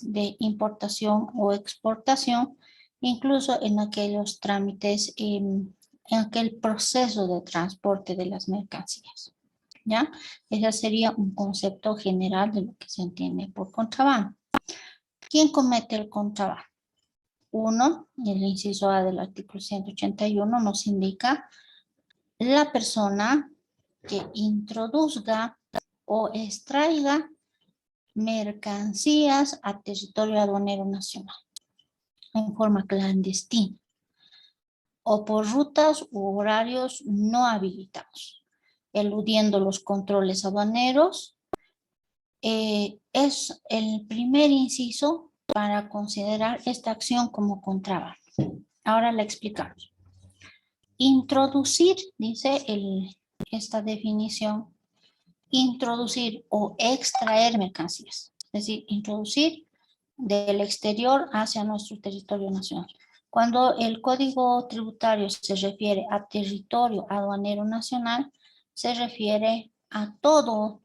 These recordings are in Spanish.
de importación o exportación, incluso en aquellos trámites, en aquel proceso de transporte de las mercancías. ¿Ya? Ese sería un concepto general de lo que se entiende por contrabando. ¿Quién comete el contrabando? Uno, el inciso A del artículo 181 nos indica la persona que introduzca o extraiga mercancías a territorio aduanero nacional en forma clandestina o por rutas u horarios no habilitados, eludiendo los controles aduaneros. Es el primer inciso para considerar esta acción como contrabando. Ahora la explicamos. Introducir, dice esta definición, introducir o extraer mercancías, es decir, introducir del exterior hacia nuestro territorio nacional. Cuando el Código Tributario se refiere a territorio aduanero nacional, se refiere a toda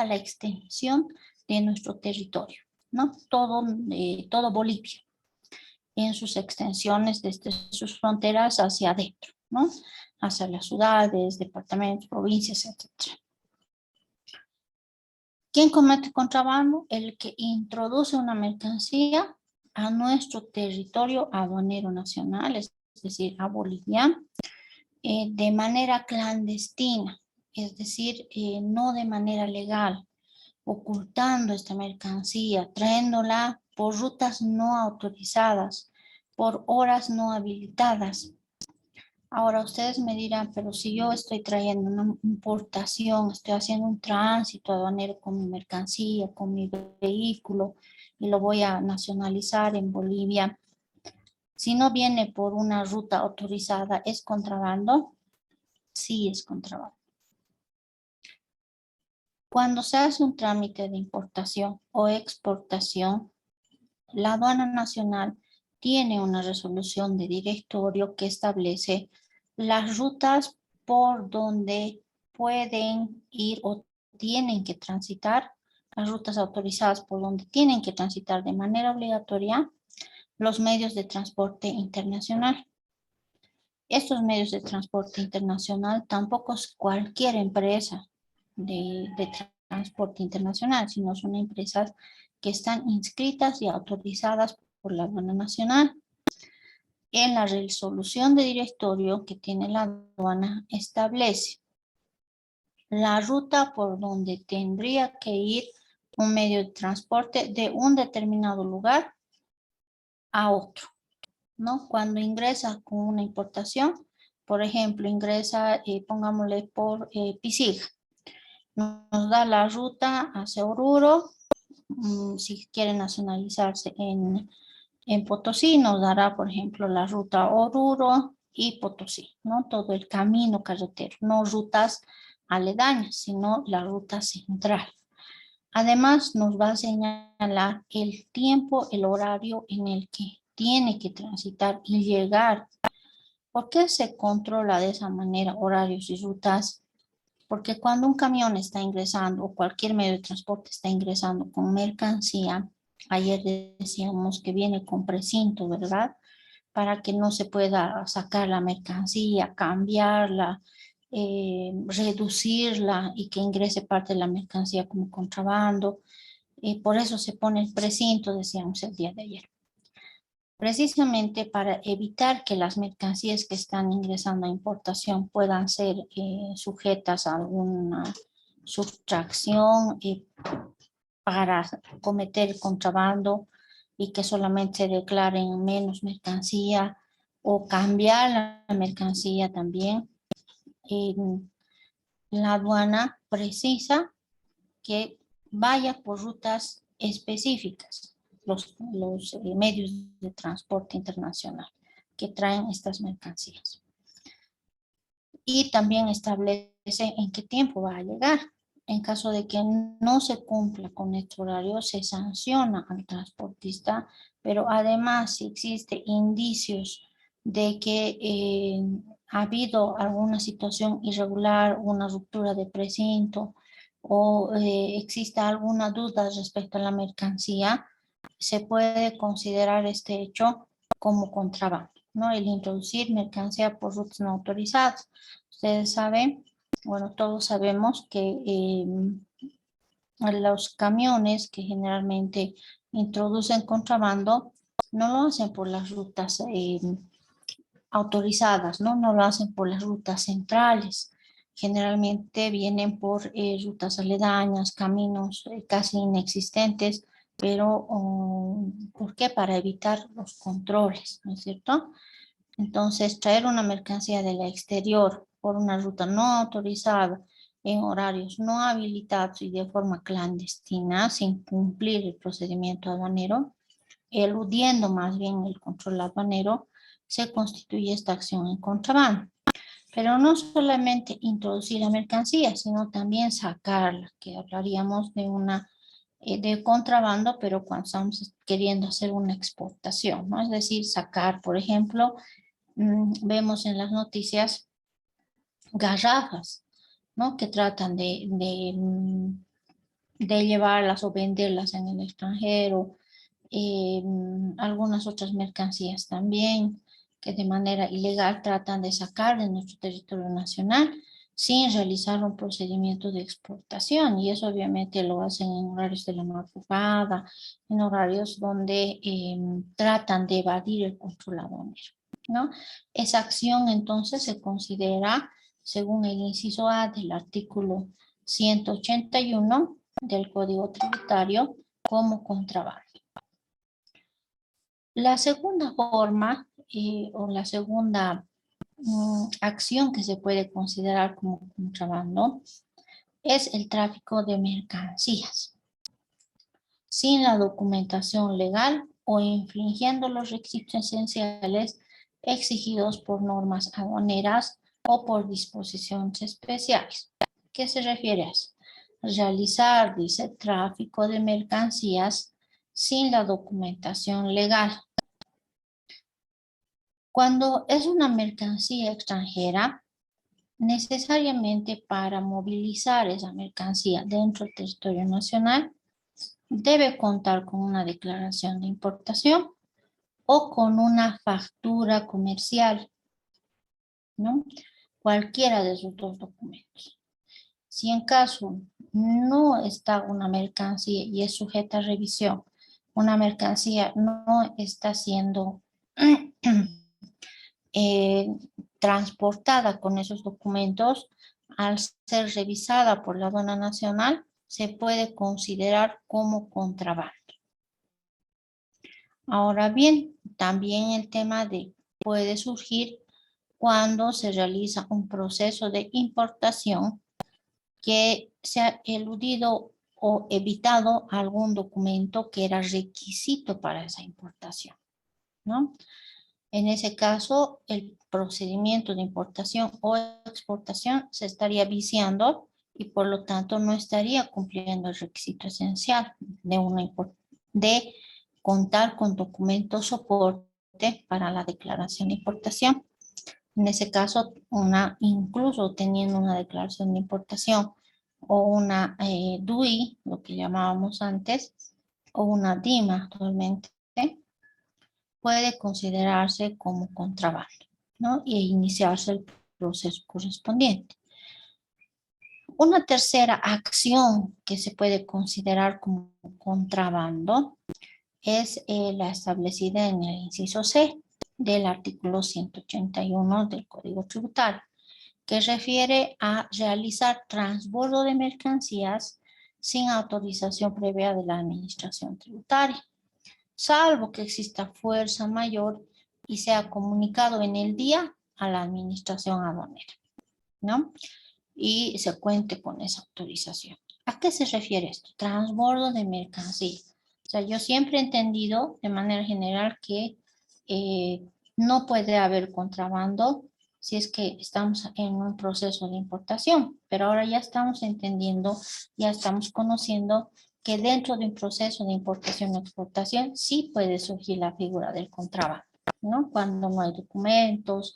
la extensión de nuestro territorio, ¿no? Todo Bolivia, en sus extensiones desde sus fronteras hacia adentro, ¿no? Hacia las ciudades, departamentos, provincias, etc. ¿Quién comete contrabando? El que introduce una mercancía a nuestro territorio aduanero nacional, es decir, a Bolivia, de manera clandestina, es decir, no de manera legal, ocultando esta mercancía, trayéndola por rutas no autorizadas, por horas no habilitadas. Ahora ustedes me dirán, pero si yo estoy trayendo una importación, estoy haciendo un tránsito aduanero con mi mercancía, con mi vehículo, y lo voy a nacionalizar en Bolivia, si no viene por una ruta autorizada, ¿es contrabando? Sí, es contrabando. Cuando se hace un trámite de importación o exportación, la aduana nacional tiene una resolución de directorio que establece las rutas por donde pueden ir o tienen que transitar, las rutas autorizadas por donde tienen que transitar de manera obligatoria los medios de transporte internacional. Estos medios de transporte internacional tampoco es cualquier empresa de transporte internacional, sino son empresas que están inscritas y autorizadas por la aduana nacional. En la resolución de directorio que tiene la aduana establece la ruta por donde tendría que ir un medio de transporte de un determinado lugar a otro, ¿no? Cuando ingresa con una importación, por ejemplo, ingresa, pongámosle por Pisiga, nos da la ruta hacia Oruro, si quiere nacionalizarse en Potosí, nos dará, por ejemplo, la ruta Oruro y Potosí, ¿no? Todo el camino carretero, no rutas aledañas, sino la ruta central. Además, nos va a señalar el tiempo, el horario en el que tiene que transitar y llegar. ¿Por qué se controla de esa manera horarios y rutas? Porque cuando un camión está ingresando o cualquier medio de transporte está ingresando con mercancía, ayer decíamos que viene con precinto, ¿verdad? Para que no se pueda sacar la mercancía, cambiarla, reducirla y que ingrese parte de la mercancía como contrabando. Por eso se pone el precinto, decíamos el día de ayer. Precisamente para evitar que las mercancías que están ingresando a importación puedan ser sujetas a alguna sustracción para cometer contrabando y que solamente se declaren menos mercancía o cambiar la mercancía también. La aduana precisa que vaya por rutas específicas los medios de transporte internacional que traen estas mercancías. Y también establece en qué tiempo va a llegar. En caso de que no se cumpla con este horario, se sanciona al transportista, pero además si existe indicios de que ha habido alguna situación irregular, una ruptura de precinto o exista alguna duda respecto a la mercancía, se puede considerar este hecho como contrabando, ¿no? El introducir mercancía por rutas no autorizadas. Ustedes saben, bueno, todos sabemos que los camiones que generalmente introducen contrabando no lo hacen por las rutas autorizadas, ¿no? No lo hacen por las rutas centrales. Generalmente vienen por rutas aledañas, caminos casi inexistentes, pero ¿por qué? Para evitar los controles, ¿no es cierto? Entonces, traer una mercancía del exterior por una ruta no autorizada en horarios no habilitados y de forma clandestina, sin cumplir el procedimiento aduanero, eludiendo más bien el control aduanero, se constituye esta acción en contrabando. Pero no solamente introducir la mercancía, sino también sacarla, que hablaríamos de una de contrabando, pero cuando estamos queriendo hacer una exportación, ¿no? Es decir, sacar, por ejemplo, vemos en las noticias garrafas, ¿no? Que tratan de llevarlas o venderlas en el extranjero, algunas otras mercancías también que de manera ilegal tratan de sacar de nuestro territorio nacional sin realizar un procedimiento de exportación, y eso obviamente lo hacen en horarios de la madrugada, en horarios donde tratan de evadir el control aduanero, ¿no? Esa acción entonces se considera, según el inciso A del artículo 181 del Código Tributario, como contrabando. La segunda forma o la segunda acción que se puede considerar como contrabando es el tráfico de mercancías sin la documentación legal o infringiendo los requisitos esenciales exigidos por normas aduaneras o por disposiciones especiales. ¿Qué se refiere a eso? Realizar, dice, tráfico de mercancías sin la documentación legal. Cuando es una mercancía extranjera, necesariamente para movilizar esa mercancía dentro del territorio nacional, debe contar con una declaración de importación o con una factura comercial, ¿no? Cualquiera de esos dos documentos. Si en caso no está una mercancía y es sujeta a revisión, una mercancía no está siendo transportada con esos documentos, al ser revisada por la aduana nacional, se puede considerar como contrabando. Ahora bien, también el tema de puede surgir cuando se realiza un proceso de importación que se ha eludido o evitado algún documento que era requisito para esa importación, ¿no? En ese caso, el procedimiento de importación o exportación se estaría viciando y por lo tanto no estaría cumpliendo el requisito esencial de contar con documentos soporte para la declaración de importación. En ese caso, incluso teniendo una declaración de importación o una DUI, lo que llamábamos antes, o una DIMA actualmente, puede considerarse como contrabando, ¿no? Y iniciarse el proceso correspondiente. Una tercera acción que se puede considerar como contrabando es la establecida en el inciso C del artículo 181 del Código Tributario, que refiere a realizar transbordo de mercancías sin autorización previa de la administración tributaria, salvo que exista fuerza mayor y sea comunicado en el día a la administración aduanera, ¿no? Y se cuente con esa autorización. ¿A qué se refiere esto? Transbordo de mercancías. O sea, yo siempre he entendido de manera general que no puede haber contrabando si es que estamos en un proceso de importación, pero ahora ya estamos entendiendo, ya estamos conociendo que dentro de un proceso de importación o exportación sí puede surgir la figura del contrabando, ¿no? Cuando no hay documentos,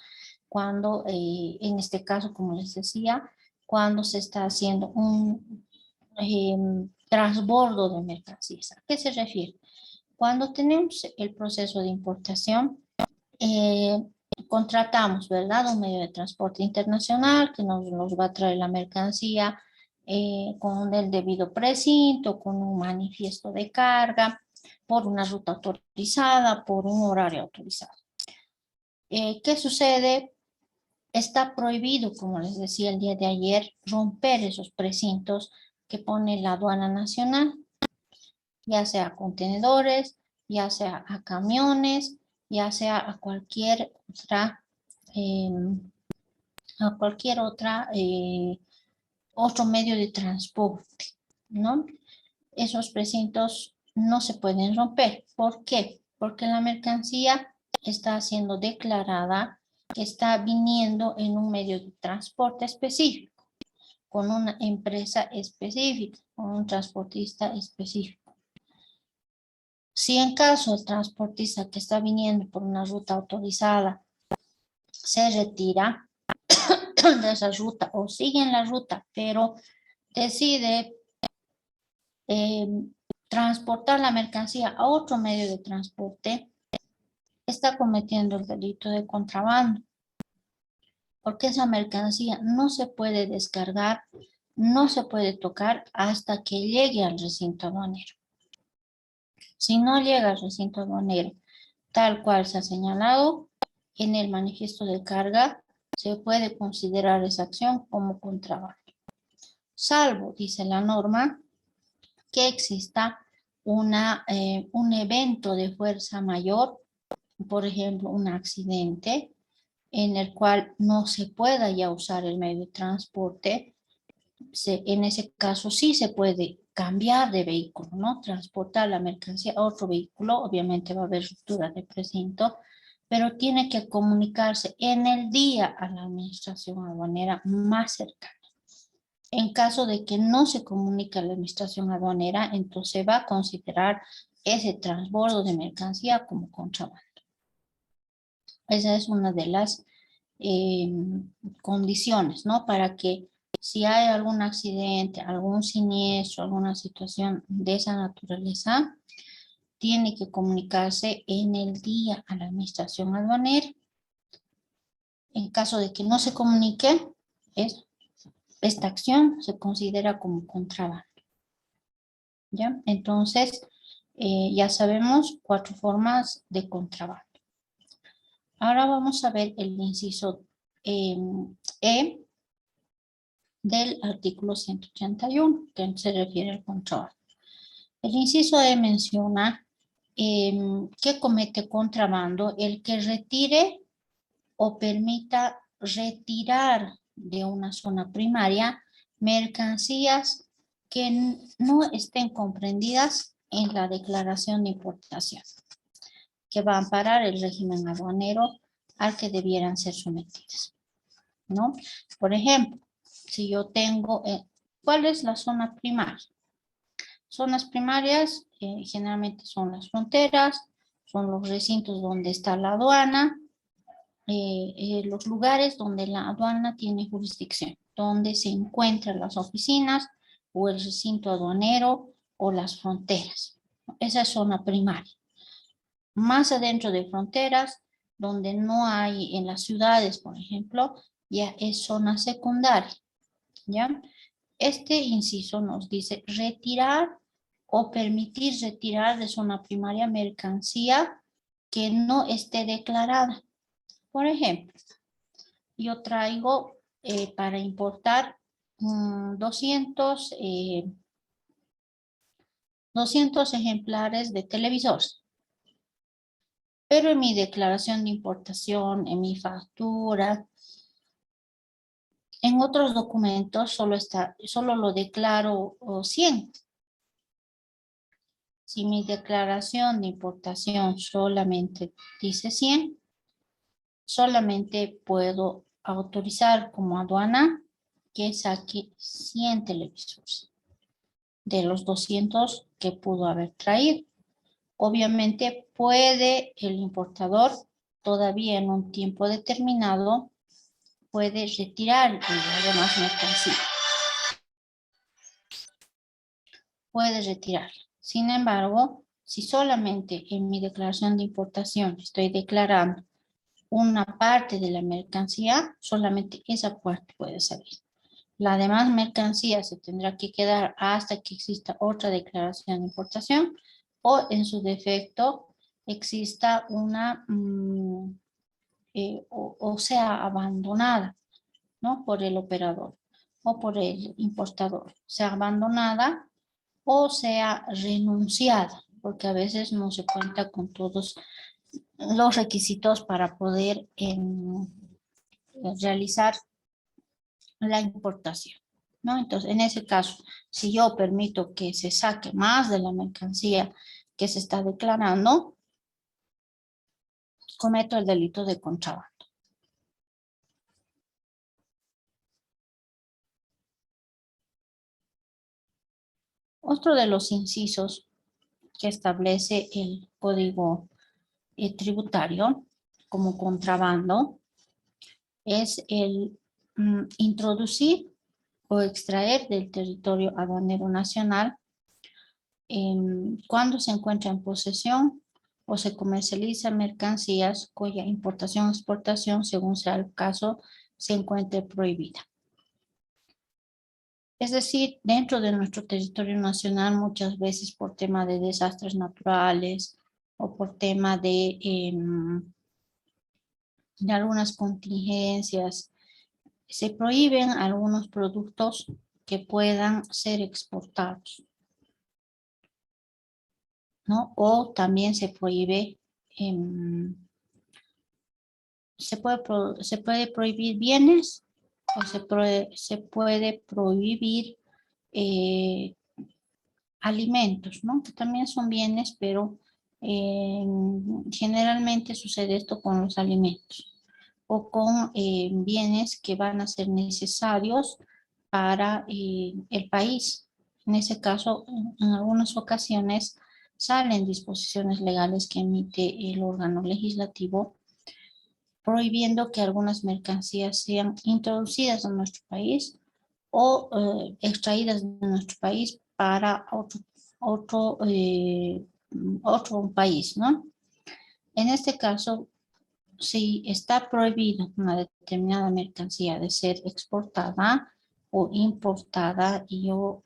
cuando en este caso, como les decía, cuando se está haciendo un transbordo de mercancías. ¿A qué se refiere? Cuando tenemos el proceso de importación, contratamos, ¿verdad? Un medio de transporte internacional que nos va a traer la mercancía con el debido precinto, con un manifiesto de carga, por una ruta autorizada, por un horario autorizado. ¿Qué sucede? Está prohibido, como les decía el día de ayer, romper esos precintos que pone la aduana nacional, ya sea a contenedores, ya sea a camiones, ya sea eh, a cualquier otro medio de transporte, ¿no? Esos precintos no se pueden romper. ¿Por qué? Porque la mercancía está siendo declarada que está viniendo en un medio de transporte específico, con una empresa específica, con un transportista específico. Si en caso el transportista que está viniendo por una ruta autorizada se retira de esa ruta o sigue en la ruta, pero decide eh, transportar la mercancía a otro medio de transporte, está cometiendo el delito de contrabando, porque esa mercancía no se puede descargar, no se puede tocar hasta que llegue al recinto aduanero. Si no llega al recinto aduanero, tal cual se ha señalado en el manifiesto de carga, se puede considerar esa acción como contrabando. Salvo, dice la norma, que exista un evento de fuerza mayor, por ejemplo, un accidente en el cual no se pueda ya usar el medio de transporte. En ese caso sí se puede cambiar de vehículo, ¿no? Transportar la mercancía a otro vehículo, obviamente va a haber ruptura de precinto, pero tiene que comunicarse en el día a la administración aduanera más cercana. En caso de que no se comunique a la administración aduanera, entonces va a considerar ese transbordo de mercancía como contrabando. Esa es una de las eh, condiciones, ¿no? Para que si hay algún accidente, algún siniestro, alguna situación de esa naturaleza, tiene que comunicarse en el día a la administración aduanera. En caso de que no se comunique, esta acción se considera como contrabando. ¿Ya? Entonces, ya sabemos 4 formas de contrabando. Ahora vamos a ver el inciso E del artículo 181, que se refiere al contrabando. El inciso E menciona que comete contrabando el que retire o permita retirar de una zona primaria mercancías que no estén comprendidas en la declaración de importación, que va a amparar el régimen aduanero al que debieran ser sometidas, ¿no? Por ejemplo, si yo tengo, ¿cuál es la zona primaria? Zonas primarias generalmente son las fronteras, son los recintos donde está la aduana, los lugares donde la aduana tiene jurisdicción, donde se encuentran las oficinas o el recinto aduanero o las fronteras. Esa es zona primaria. Más adentro de fronteras, donde no hay en las ciudades, por ejemplo, ya es zona secundaria, ¿ya? Este inciso nos dice retirar o permitir retirar de zona primaria mercancía que no esté declarada. Por ejemplo, yo traigo para importar 200 ejemplares de televisores. Pero en mi declaración de importación, en mi factura, en otros documentos solo lo declaro 100. Si mi declaración de importación solamente dice 100, solamente puedo autorizar como aduana que saque 100 televisores de los 200 que pudo haber traído. Obviamente puede el importador todavía en un tiempo determinado puede retirar la demás mercancía. Puede retirar. Sin embargo, Si solamente en mi declaración de importación estoy declarando una parte de la mercancía, solamente esa parte puede salir. La demás mercancía se tendrá que quedar hasta que exista otra declaración de importación o en su defecto exista una o sea abandonada, ¿no? Por el operador o por el importador, sea abandonada o sea renunciada, porque a veces no se cuenta con todos los requisitos para poder realizar la importación, ¿no? Entonces, en ese caso, si yo permito que se saque más de la mercancía que se está declarando, cometo el delito de contrabando. Otro de los incisos que establece el Código Tributario como contrabando es el introducir o extraer del territorio aduanero nacional cuando se encuentra en posesión o se comercializa mercancías cuya importación o exportación, según sea el caso, se encuentre prohibida. Es decir, dentro de nuestro territorio nacional, muchas veces por tema de desastres naturales o por tema de algunas contingencias, se prohíben algunos productos que puedan ser exportados, ¿no? O también se prohíbe, se puede prohibir bienes o se puede prohibir alimentos, ¿no? Que también son bienes, pero generalmente sucede esto con los alimentos o con bienes que van a ser necesarios para el país. En ese caso, en algunas ocasiones salen disposiciones legales que emite el órgano legislativo prohibiendo que algunas mercancías sean introducidas en nuestro país o extraídas de nuestro país para otro, otro país, ¿no? En este caso, si está prohibido una determinada mercancía de ser exportada o importada y yo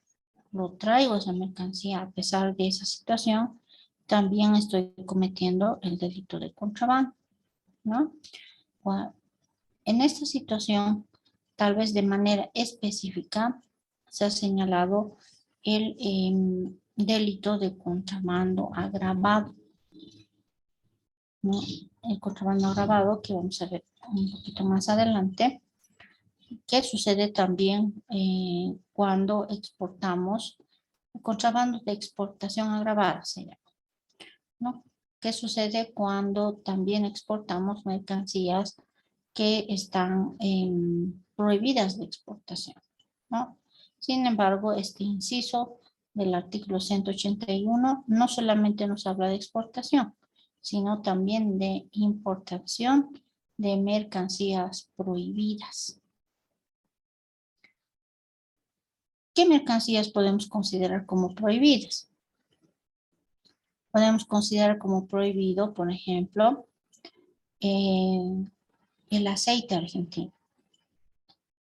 lo traigo esa mercancía a pesar de esa situación, también estoy cometiendo el delito de contrabando, ¿no? En esta situación, tal vez de manera específica, se ha señalado el delito de contrabando agravado, ¿no? El contrabando agravado que vamos a ver un poquito más adelante, que sucede también cuando exportamos, contrabando de exportación agravada se llama, ¿no? ¿Qué sucede cuando también exportamos mercancías que están prohibidas de exportación, ¿no? Sin embargo, este inciso del artículo 181 no solamente nos habla de exportación, sino también de importación de mercancías prohibidas. ¿Qué mercancías podemos considerar como prohibidas? Podemos considerar como prohibido, por ejemplo, el aceite argentino.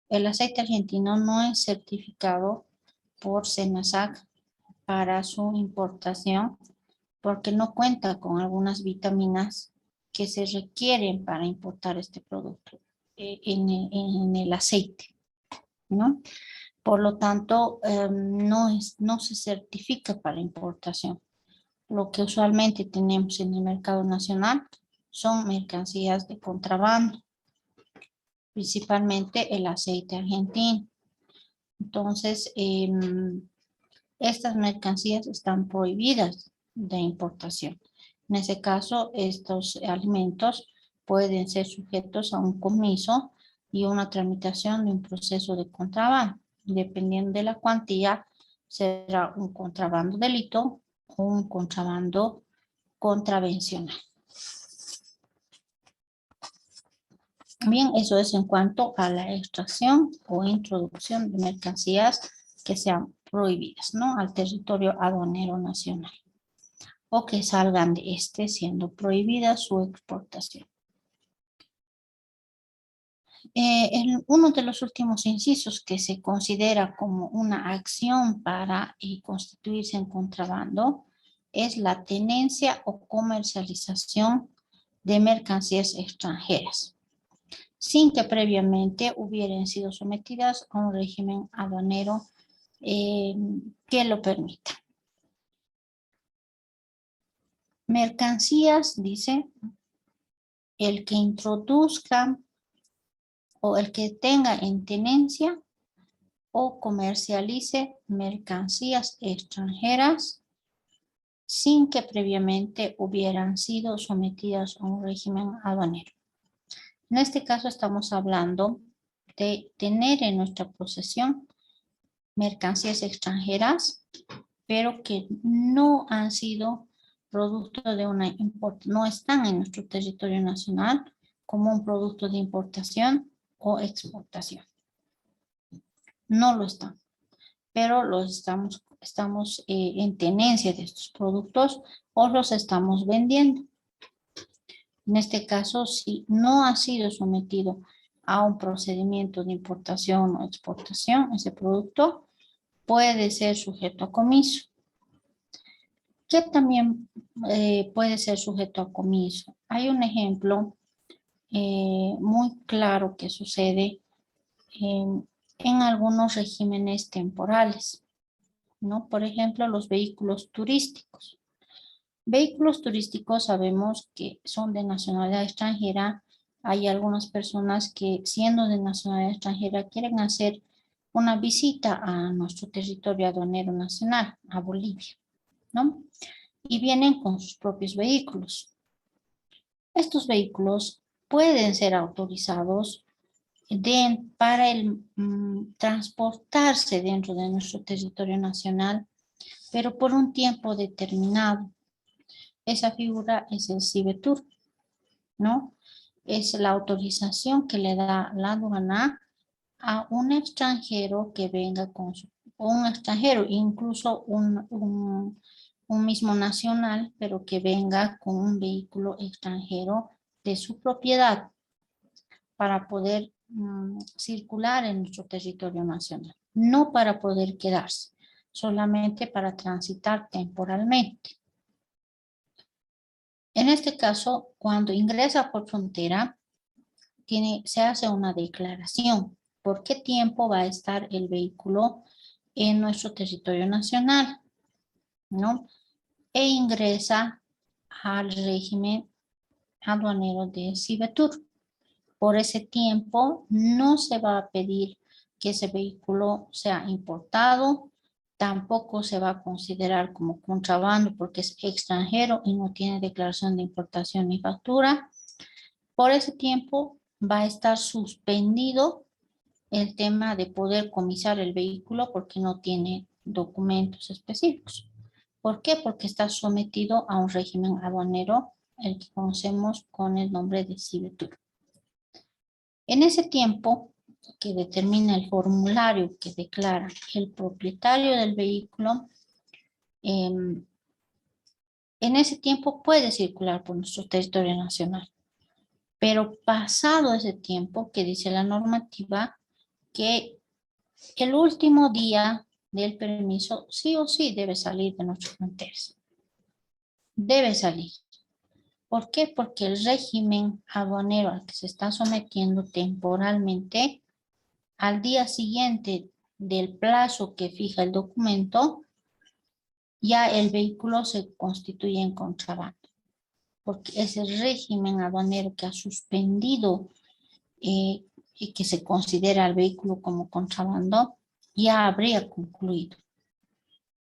El aceite argentino no es certificado por SENASAC para su importación porque no cuenta con algunas vitaminas que se requieren para importar este producto en el aceite, ¿no? Por lo tanto, no se certifica para importación. Lo que usualmente tenemos en el mercado nacional son mercancías de contrabando, principalmente el aceite argentino. Entonces, estas mercancías están prohibidas de importación. En ese caso, estos alimentos pueden ser sujetos a un comiso y una tramitación de un proceso de contrabando. Dependiendo de la cuantía, será un contrabando delito o un contrabando contravencional. Bien, eso es en cuanto a la extracción o introducción de mercancías que sean prohibidas, ¿no? Al territorio aduanero nacional. o que salgan de este, siendo prohibida su exportación. Uno de los últimos incisos que se considera como una acción para constituirse en contrabando es la tenencia o comercialización de mercancías extranjeras, sin que previamente hubieran sido sometidas a un régimen aduanero que lo permita. Mercancías, dice, el que introduzca o el que tenga en tenencia o comercialice mercancías extranjeras sin que previamente hubieran sido sometidas a un régimen aduanero. En este caso estamos hablando de tener en nuestra posesión mercancías extranjeras, pero que no han sido producto de una importación, no están en nuestro territorio nacional como un producto de importación o exportación. No lo están, pero los estamos en tenencia de estos productos o los estamos vendiendo. En este caso, si no ha sido sometido a un procedimiento de importación o exportación, ese producto puede ser sujeto a comiso. ¿Qué también puede ser sujeto a comiso? Hay un ejemplo muy claro que sucede en algunos regímenes temporales, ¿no? Por ejemplo, los vehículos turísticos. Vehículos turísticos sabemos que son de nacionalidad extranjera. Hay algunas personas que, siendo de nacionalidad extranjera, quieren hacer una visita a nuestro territorio aduanero nacional, a Bolivia, ¿no? Y vienen con sus propios vehículos. Estos vehículos pueden ser autorizados para transportarse dentro de nuestro territorio nacional, pero por un tiempo determinado. Esa figura es el CIBETUR, ¿no? Es la autorización que le da la aduana a un extranjero que venga con su, o un extranjero, incluso un mismo nacional, pero que venga con un vehículo extranjero de su propiedad para poder circular en nuestro territorio nacional, no para poder quedarse, solamente para transitar temporalmente. En este caso, cuando ingresa por frontera, se hace una declaración. ¿Por qué tiempo va a estar el vehículo en nuestro territorio nacional? ¿No? E ingresa al régimen aduanero de CIBETUR. Por ese tiempo no se va a pedir que ese vehículo sea importado, tampoco se va a considerar como contrabando porque es extranjero y no tiene declaración de importación ni factura. Por ese tiempo va a estar suspendido el tema de poder comisar el vehículo porque no tiene documentos específicos. ¿Por qué? Porque está sometido a un régimen aduanero, el que conocemos con el nombre de CIBETUR. En ese tiempo que determina el formulario que declara el propietario del vehículo, en ese tiempo puede circular por nuestro territorio nacional. Pero pasado ese tiempo, que dice la normativa, que el último día del permiso sí o sí debe salir de nuestras fronteras. Debe salir. ¿Por qué? Porque el régimen aduanero al que se está sometiendo temporalmente, al día siguiente del plazo que fija el documento, ya el vehículo se constituye en contrabando. Porque ese régimen aduanero que ha suspendido y que se considera el vehículo como contrabando, ya habría concluido.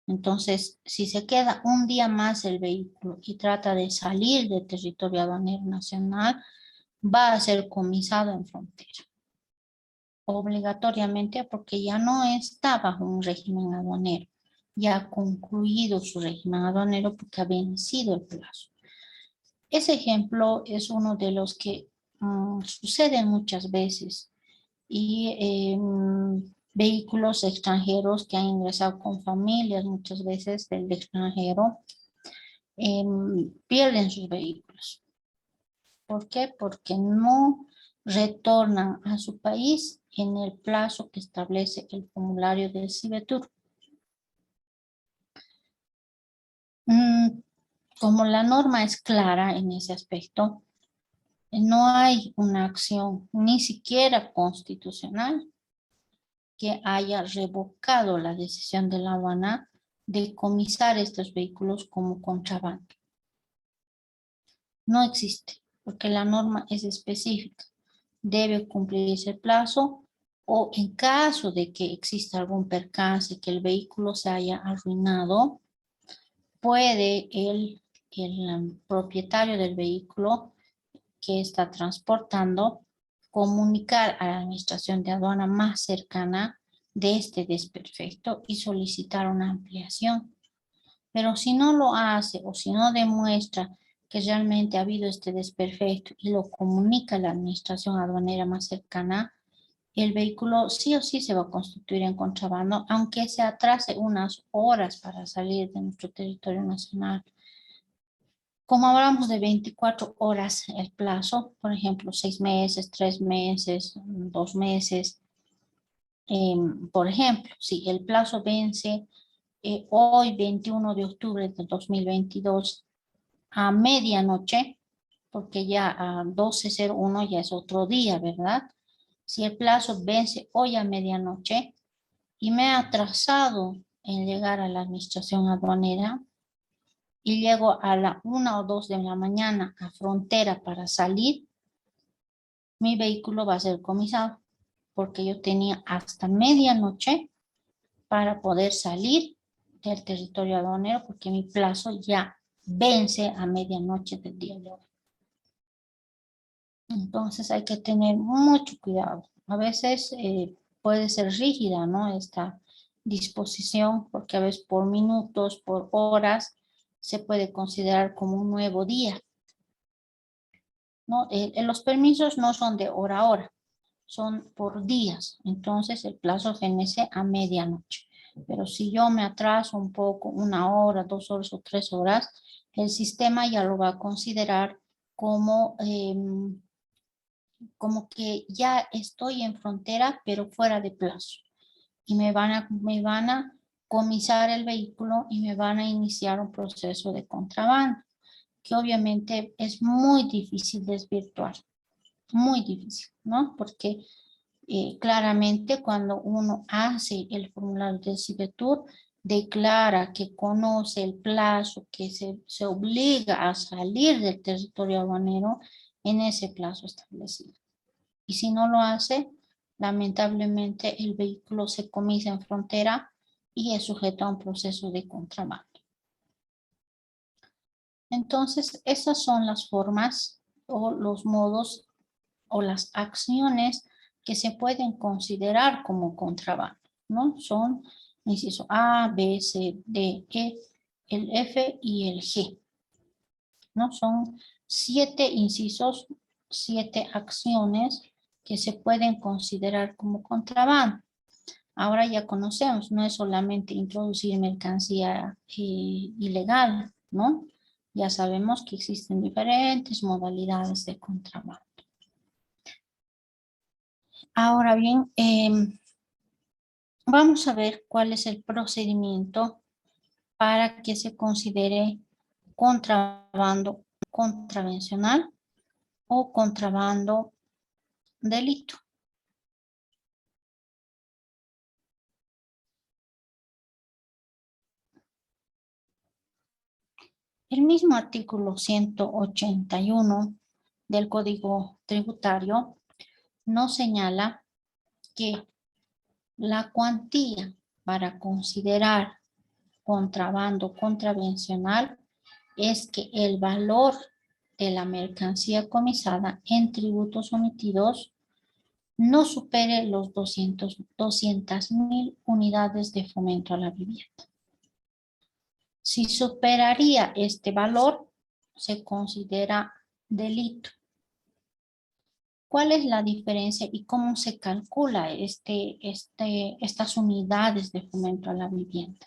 Entonces, si se queda un día más el vehículo y trata de salir del territorio aduanero nacional, va a ser comisado en frontera. Obligatoriamente porque ya no está bajo un régimen aduanero. Ya ha concluido su régimen aduanero porque ha vencido el plazo. Ese ejemplo es uno de los que suceden muchas veces y vehículos extranjeros que han ingresado con familias muchas veces del extranjero pierden sus vehículos. ¿Por qué? Porque no retornan a su país en el plazo que establece el formulario del Cibetur. Como la norma es clara en ese aspecto, no hay una acción ni siquiera constitucional que haya revocado la decisión de la aduana de comisar estos vehículos como contrabando. No existe, porque la norma es específica. Debe cumplirse el plazo o en caso de que exista algún percance, que el vehículo se haya arruinado, puede el propietario del vehículo que está transportando comunicar a la administración de aduana más cercana de este desperfecto y solicitar una ampliación. Pero si no lo hace o si no demuestra que realmente ha habido este desperfecto y lo comunica a la administración aduanera más cercana, el vehículo sí o sí se va a constituir en contrabando, aunque se atrase unas horas para salir de nuestro territorio nacional. Como hablamos de 24 horas el plazo, por ejemplo, 6 meses, 3 meses, 2 meses, por ejemplo, si el plazo vence hoy, 21 de octubre de 2022, a medianoche, porque ya a 12:01 ya es otro día, ¿verdad? Si el plazo vence hoy a medianoche y me ha atrasado en llegar a la administración aduanera y llego a la 1 o 2 de la mañana a frontera para salir, mi vehículo va a ser comisado porque yo tenía hasta medianoche para poder salir del territorio aduanero porque mi plazo ya vence a medianoche del día de hoy. Entonces hay que tener mucho cuidado. A veces puede ser rígida, ¿no? Esta disposición, porque a veces por minutos, por horas, se puede considerar como un nuevo día, ¿no? Los permisos no son de hora a hora, son por días. Entonces el plazo fenece a medianoche. Pero si yo me atraso un poco, 1 hora, 2 horas o 3 horas, el sistema ya lo va a considerar como como que ya estoy en frontera, pero fuera de plazo. Y me van a comisar el vehículo y me van a iniciar un proceso de contrabando, que obviamente es muy difícil desvirtuar, muy difícil, ¿no? Porque claramente cuando uno hace el formulario del Cibetur, declara que conoce el plazo, que se obliga a salir del territorio aduanero en ese plazo establecido. Y si no lo hace, lamentablemente el vehículo se comisa en frontera y es sujeto a un proceso de contrabando. Entonces, esas son las formas o los modos o las acciones que se pueden considerar como contrabando, ¿no? Son, inciso A, B, C, D, E, el F y el G, ¿no? Son 7 incisos, 7 acciones que se pueden considerar como contrabando. Ahora ya conocemos, no es solamente introducir mercancía ilegal, ¿no? Ya sabemos que existen diferentes modalidades de contrabando. Ahora bien, vamos a ver cuál es el procedimiento para que se considere contrabando contravencional o contrabando delito. El mismo artículo 181 del Código Tributario nos señala que la cuantía para considerar contrabando contravencional es que el valor de la mercancía comisada en tributos omitidos no supere los 200.000 unidades de fomento a la vivienda. Si superaría este valor, se considera delito. ¿Cuál es la diferencia y cómo se calcula estas unidades de fomento a la vivienda?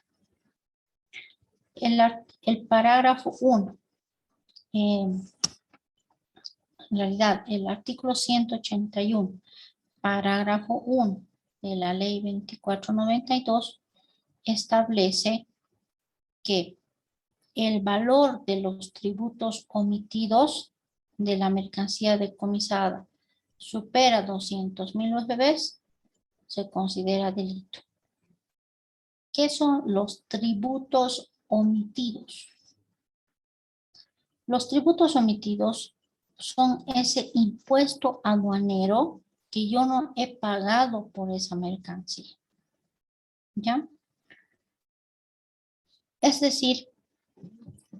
El parágrafo 1. En realidad, el artículo 181, parágrafo 1 de la ley 2492 establece que el valor de los tributos omitidos de la mercancía decomisada supera 200,000 USBs, se considera delito. ¿Qué son los tributos omitidos? Los tributos omitidos son ese impuesto aduanero que yo no he pagado por esa mercancía. ¿Ya? Es decir,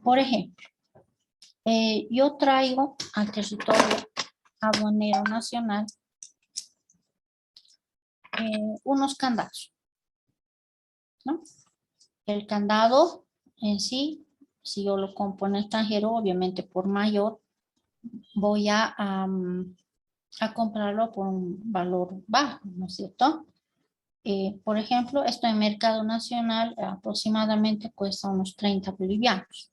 por ejemplo, yo traigo al territorio aduanero nacional unos candados, ¿no? El candado en sí, si yo lo compro en extranjero, obviamente por mayor, voy a comprarlo por un valor bajo, ¿no es cierto? Por ejemplo, esto en mercado nacional aproximadamente cuesta unos 30 bolivianos.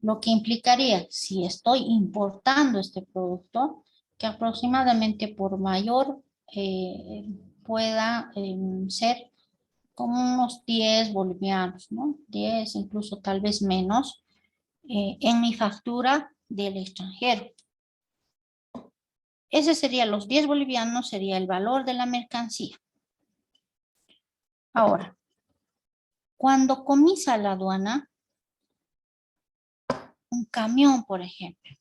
Lo que implicaría, si estoy importando este producto, que aproximadamente por mayor pueda ser como unos 10 bolivianos, ¿no? 10, incluso tal vez menos, en mi factura del extranjero. Ese sería los 10 bolivianos, sería el valor de la mercancía. Ahora, cuando comisa la aduana, un camión, por ejemplo,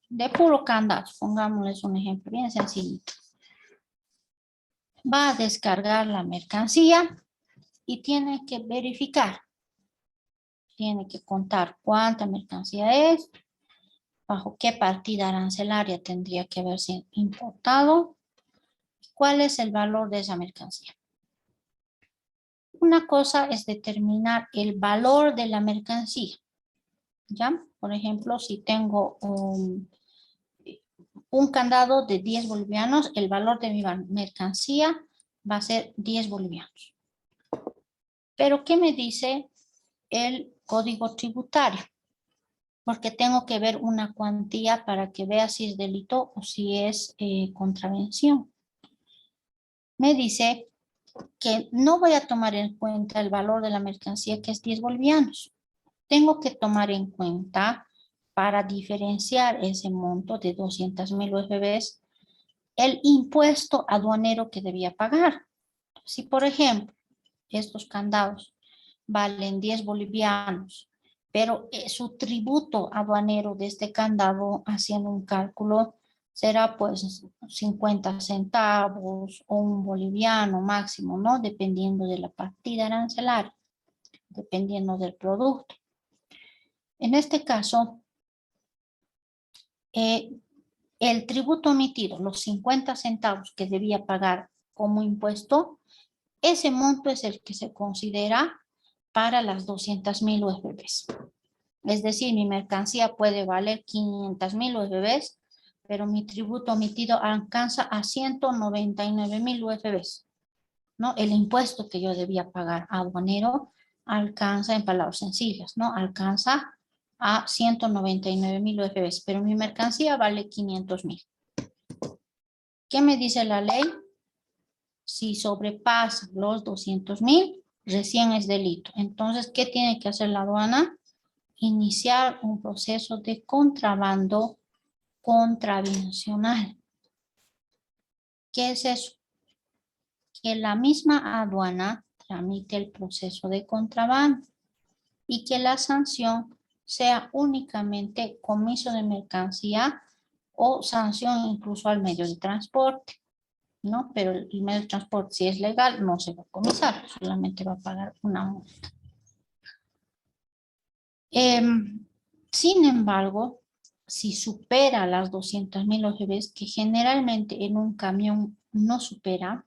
de puro candado, pongámosles un ejemplo bien sencillito, va a descargar la mercancía y tiene que verificar, tiene que contar cuánta mercancía es, bajo qué partida arancelaria tendría que haberse importado, cuál es el valor de esa mercancía. Una cosa es determinar el valor de la mercancía, ¿ya? Por ejemplo, si tengo un candado de 10 bolivianos, el valor de mi mercancía va a ser 10 bolivianos. Pero, ¿qué me dice el código tributario? Porque tengo que ver una cuantía para que vea si es delito o si es contravención. Me dice que no voy a tomar en cuenta el valor de la mercancía, que es 10 bolivianos. Tengo que tomar en cuenta, para diferenciar ese monto de 200,000 USBs, el impuesto aduanero que debía pagar. Si, por ejemplo, estos candados valen 10 bolivianos, pero su tributo aduanero de este candado, haciendo un cálculo, será pues 50 centavos o un boliviano máximo, ¿no? Dependiendo de la partida arancelaria, dependiendo del producto. En este caso, el tributo omitido, los 50 centavos que debía pagar como impuesto, ese monto es el que se considera para las 200,000 USBs. Es decir, mi mercancía puede valer 500,000 USBs, pero mi tributo omitido alcanza a 199,000 USBs, ¿no? El impuesto que yo debía pagar aduanero alcanza, en palabras sencillas, ¿no? Alcanza a 199,000 USBs, pero mi mercancía vale 500,000. ¿Qué me dice la ley? Si sobrepasa los 200,000, recién es delito. Entonces, ¿qué tiene que hacer la aduana? Iniciar un proceso de contrabando contravencional. ¿Qué es eso? Que la misma aduana tramite el proceso de contrabando y que la sanción sea únicamente comiso de mercancía o sanción incluso al medio de transporte, ¿no? Pero el medio de transporte, si es legal, no se va a comisar, solamente va a pagar una multa. Sin embargo, si supera las 200,000 USBs, que generalmente en un camión no supera,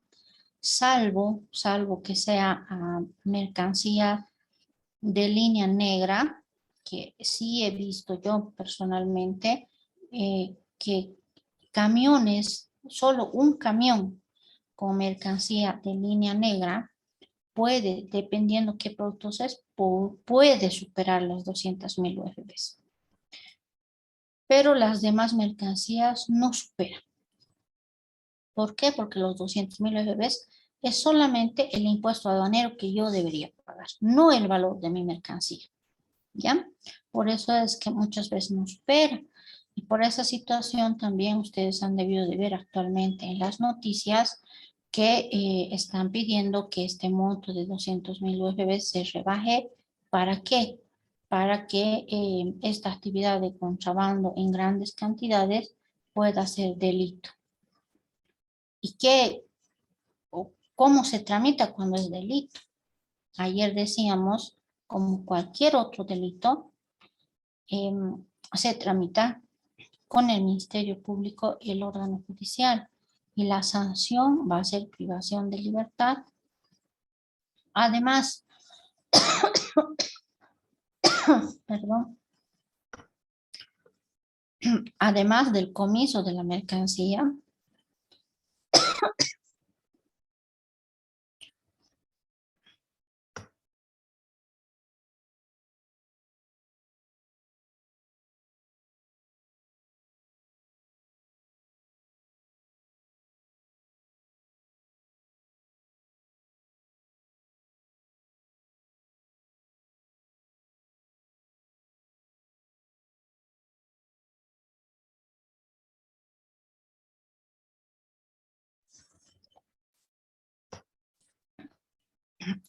salvo que sea mercancía de línea negra, que sí he visto yo personalmente, que camiones, solo un camión con mercancía de línea negra puede, dependiendo qué productos es, puede superar las 200.000 UFBs. Pero las demás mercancías no superan. ¿Por qué? Porque los 200.000 UFBs es solamente el impuesto aduanero que yo debería pagar, no el valor de mi mercancía. ¿Ya? Por eso es que muchas veces no supera. Y por esa situación también ustedes han debido de ver actualmente en las noticias que están pidiendo que este monto de 200.000 UFBs se rebaje. ¿Para qué? Para que esta actividad de contrabando en grandes cantidades pueda ser delito. ¿Y qué, o cómo se tramita cuando es delito? Ayer decíamos, como cualquier otro delito, se tramita con el Ministerio Público y el órgano judicial. Y la sanción va a ser privación de libertad. Además, perdón, además del comiso de la mercancía,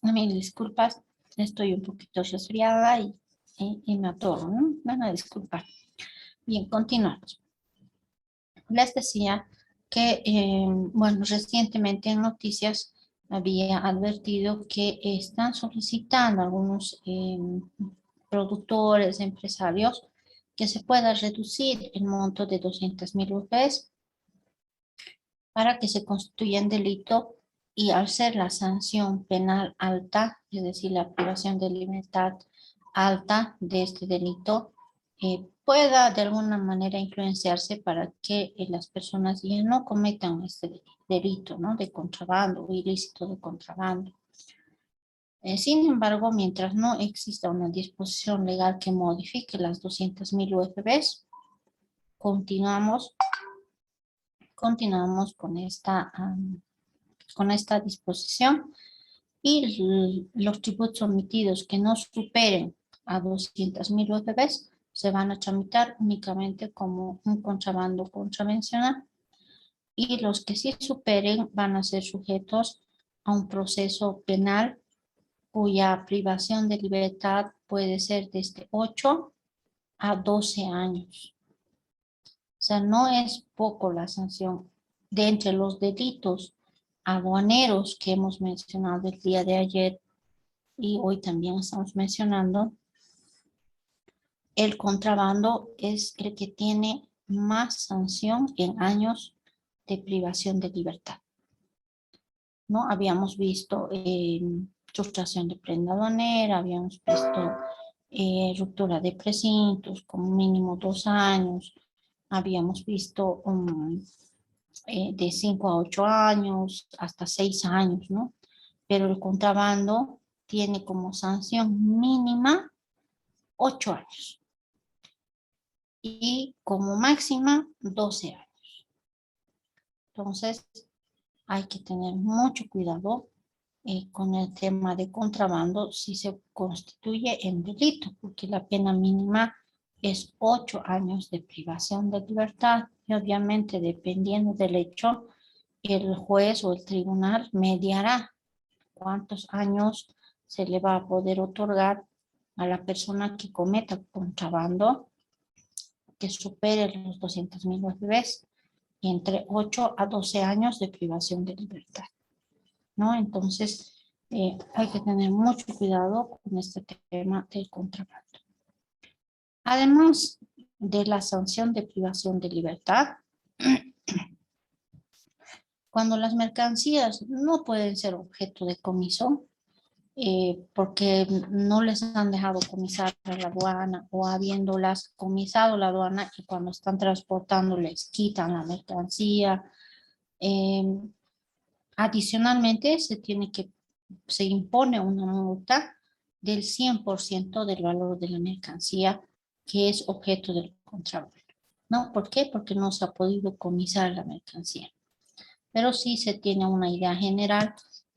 a mí disculpas, estoy un poquito resfriada y me atoro, ¿no? Van a disculpar. Bien, continuamos. Les decía que, bueno, recientemente en noticias había advertido que están solicitando algunos productores, empresarios, que se pueda reducir el monto de 200.000 UFs para que se constituya en delito y al ser la sanción penal alta, es decir, la privación de libertad alta de este delito, pueda de alguna manera influenciarse para que las personas ya no cometan este delito, ¿no? De contrabando o ilícito de contrabando. Sin embargo, mientras no exista una disposición legal que modifique las 200.000 UFBs, continuamos con esta disposición y los tributos omitidos que no superen a 200.000 UFBs se van a tramitar únicamente como un contrabando contravencional y los que sí superen van a ser sujetos a un proceso penal cuya privación de libertad puede ser desde 8 a 12 años. O sea, no es poco la sanción. De entre los delitos aduaneros que hemos mencionado el día de ayer y hoy también estamos mencionando, el contrabando es el que tiene más sanción en años de privación de libertad. ¿No? Habíamos visto sustracción de prenda aduanera, habíamos visto ruptura de precintos con mínimo 2 años, habíamos visto de 5 a 8 años, hasta 6 años, ¿no? Pero el contrabando tiene como sanción mínima 8 años y como máxima 12 años. Entonces, hay que tener mucho cuidado con el tema de contrabando si se constituye en delito, porque la pena mínima es 8 años de privación de libertad y obviamente dependiendo del hecho, el juez o el tribunal mediará cuántos años se le va a poder otorgar a la persona que cometa contrabando que supere los 200.000 UFBs y entre 8 a 12 años de privación de libertad, ¿no? Entonces, hay que tener mucho cuidado con este tema del contrabando. Además de la sanción de privación de libertad, cuando las mercancías no pueden ser objeto de comiso, porque no les han dejado comisar a la aduana o habiéndolas comisado la aduana y cuando están transportando les quitan la mercancía. Adicionalmente, se impone una multa del 100% del valor de la mercancía que es objeto del contrabando. ¿No? ¿Por qué? Porque no se ha podido comisar la mercancía. Pero sí se tiene una idea general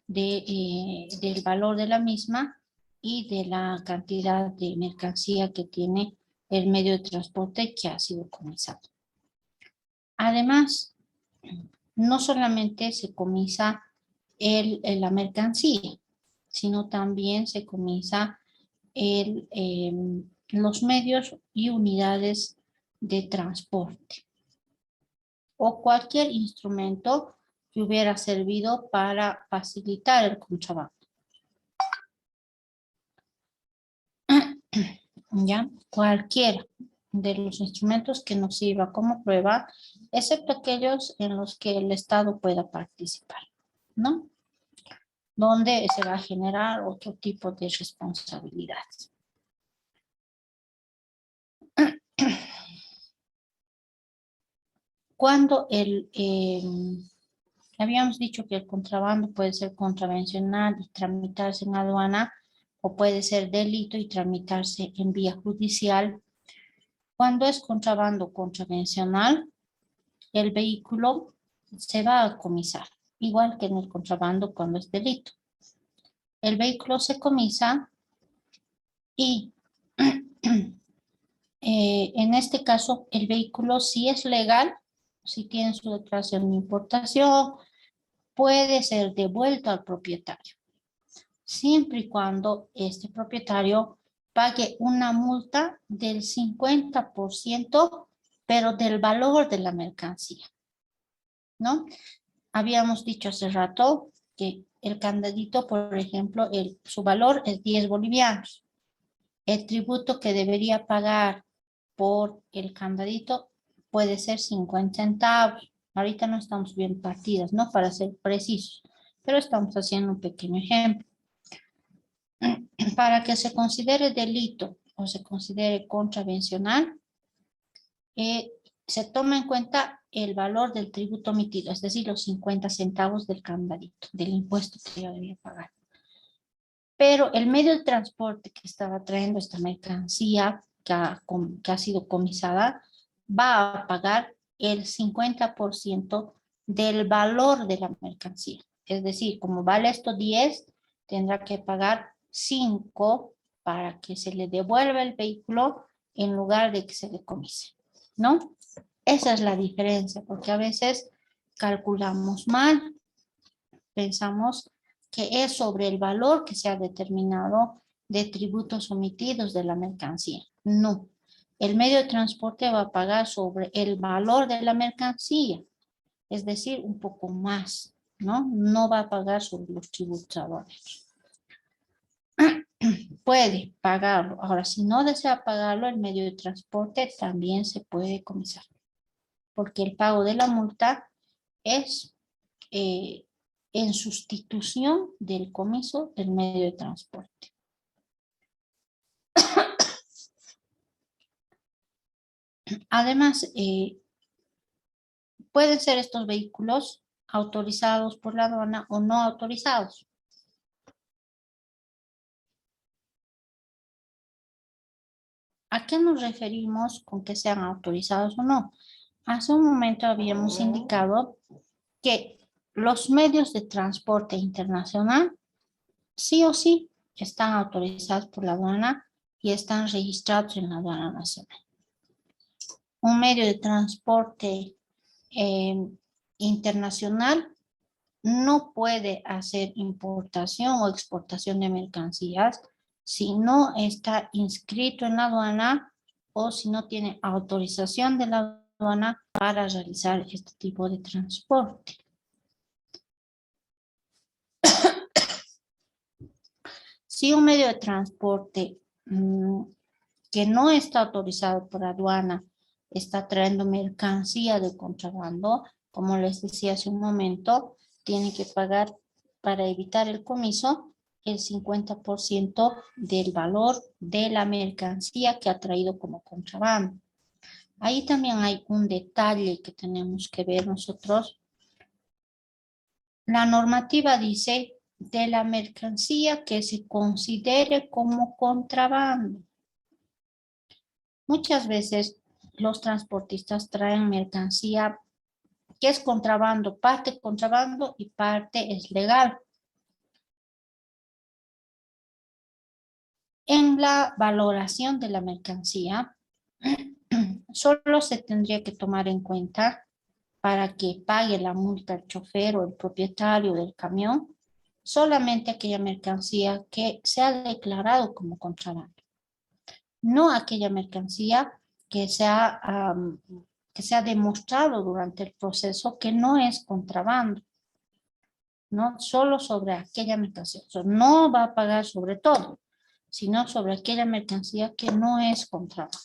del valor de la misma y de la cantidad de mercancía que tiene el medio de transporte que ha sido comisado. Además, no solamente se comisa la mercancía, sino también se comisa los medios y unidades de transporte o cualquier instrumento que hubiera servido para facilitar el contrabando. ¿Ya? Cualquiera de los instrumentos que nos sirva como prueba, excepto aquellos en los que el Estado pueda participar, ¿no? Donde se va a generar otro tipo de responsabilidades. Cuando habíamos dicho que el contrabando puede ser contravencional y tramitarse en aduana, o puede ser delito y tramitarse en vía judicial. Cuando es contrabando contravencional, el vehículo se va a comisar, igual que en el contrabando cuando es delito. El vehículo se comisa y en este caso el vehículo, si es legal, si tiene su declaración de importación, puede ser devuelto al propietario, siempre y cuando este propietario pague una multa del 50%, pero del valor de la mercancía, ¿no? Habíamos dicho hace rato que el candadito, por ejemplo, su valor es 10 bolivianos. El tributo que debería pagar por el candadito puede ser 50 centavos. Ahorita no estamos bien partidas, ¿no? Para ser precisos, pero estamos haciendo un pequeño ejemplo. Para que se considere delito o se considere contravencional, se toma en cuenta el valor del tributo emitido, es decir, los 50 centavos del candadito, del impuesto que yo debía pagar. Pero el medio de transporte que estaba trayendo esta mercancía que ha sido comisada va a pagar el 50% del valor de la mercancía. Es decir, como vale esto 10, tendrá que pagar 5 para que se le devuelva el vehículo en lugar de que se decomise, ¿no? Esa es la diferencia, porque a veces calculamos mal, pensamos que es sobre el valor que se ha determinado de tributos omitidos de la mercancía. No, el medio de transporte va a pagar sobre el valor de la mercancía, es decir, un poco más, ¿no? No va a pagar sobre los tributos aduaneros. Puede pagarlo. Ahora, si no desea pagarlo, el medio de transporte también se puede comisar, porque el pago de la multa es en sustitución del comiso del medio de transporte. Además, pueden ser estos vehículos autorizados por la aduana o no autorizados. ¿A qué nos referimos con que sean autorizados o no? Hace un momento habíamos indicado que los medios de transporte internacional sí o sí están autorizados por la aduana y están registrados en la aduana nacional. Un medio de transporte internacional no puede hacer importación o exportación de mercancías si no está inscrito en la aduana o si no tiene autorización de la aduana para realizar este tipo de transporte. Si un medio de transporte que no está autorizado por aduana está trayendo mercancía de contrabando, como les decía hace un momento, tiene que pagar para evitar el comiso el 50% del valor de la mercancía que ha traído como contrabando. Ahí también hay un detalle que tenemos que ver nosotros. La normativa dice de la mercancía que se considere como contrabando. Muchas veces los transportistas traen mercancía que es contrabando, parte contrabando y parte es legal. En la valoración de la mercancía, solo se tendría que tomar en cuenta para que pague la multa el chofer o el propietario del camión, solamente aquella mercancía que se ha declarado como contrabando, no aquella mercancía que que se ha demostrado durante el proceso que no es contrabando, no solo sobre aquella mercancía. O sea, no va a pagar sobre todo, sino sobre aquella mercancía que no es contrabando.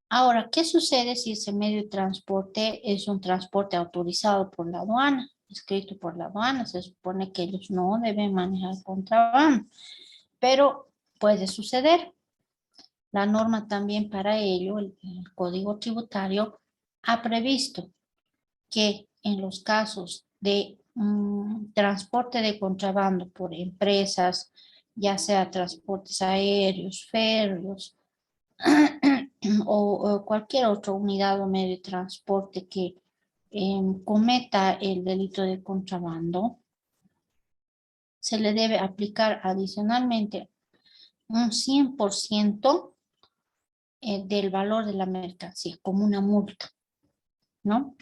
Ahora, ¿qué sucede si ese medio de transporte es un transporte autorizado por la aduana, escrito por la aduana? Se supone que ellos no deben manejar contrabando, pero puede suceder. La norma también para ello, el Código Tributario, ha previsto que en los casos de transporte de contrabando por empresas, ya sea transportes aéreos, férreos, o cualquier otra unidad o medio de transporte que cometa el delito de contrabando, se le debe aplicar adicionalmente un 100% del valor de la mercancía, como una multa, ¿no?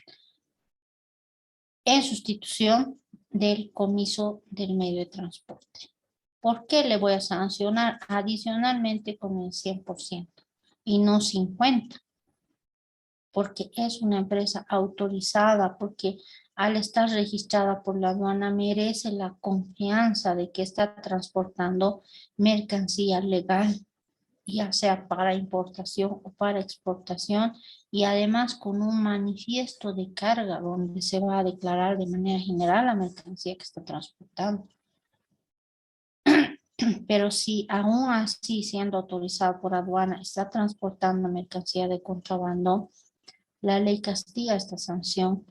En sustitución del comiso del medio de transporte. ¿Por qué le voy a sancionar adicionalmente con el 100% y no 50%? Porque es una empresa autorizada, porque al estar registrada por la aduana merece la confianza de que está transportando mercancía legal, ya sea para importación o para exportación, y además con un manifiesto de carga donde se va a declarar de manera general la mercancía que está transportando. Pero si aún así, siendo autorizado por aduana, está transportando mercancía de contrabando, la ley castiga esta sanción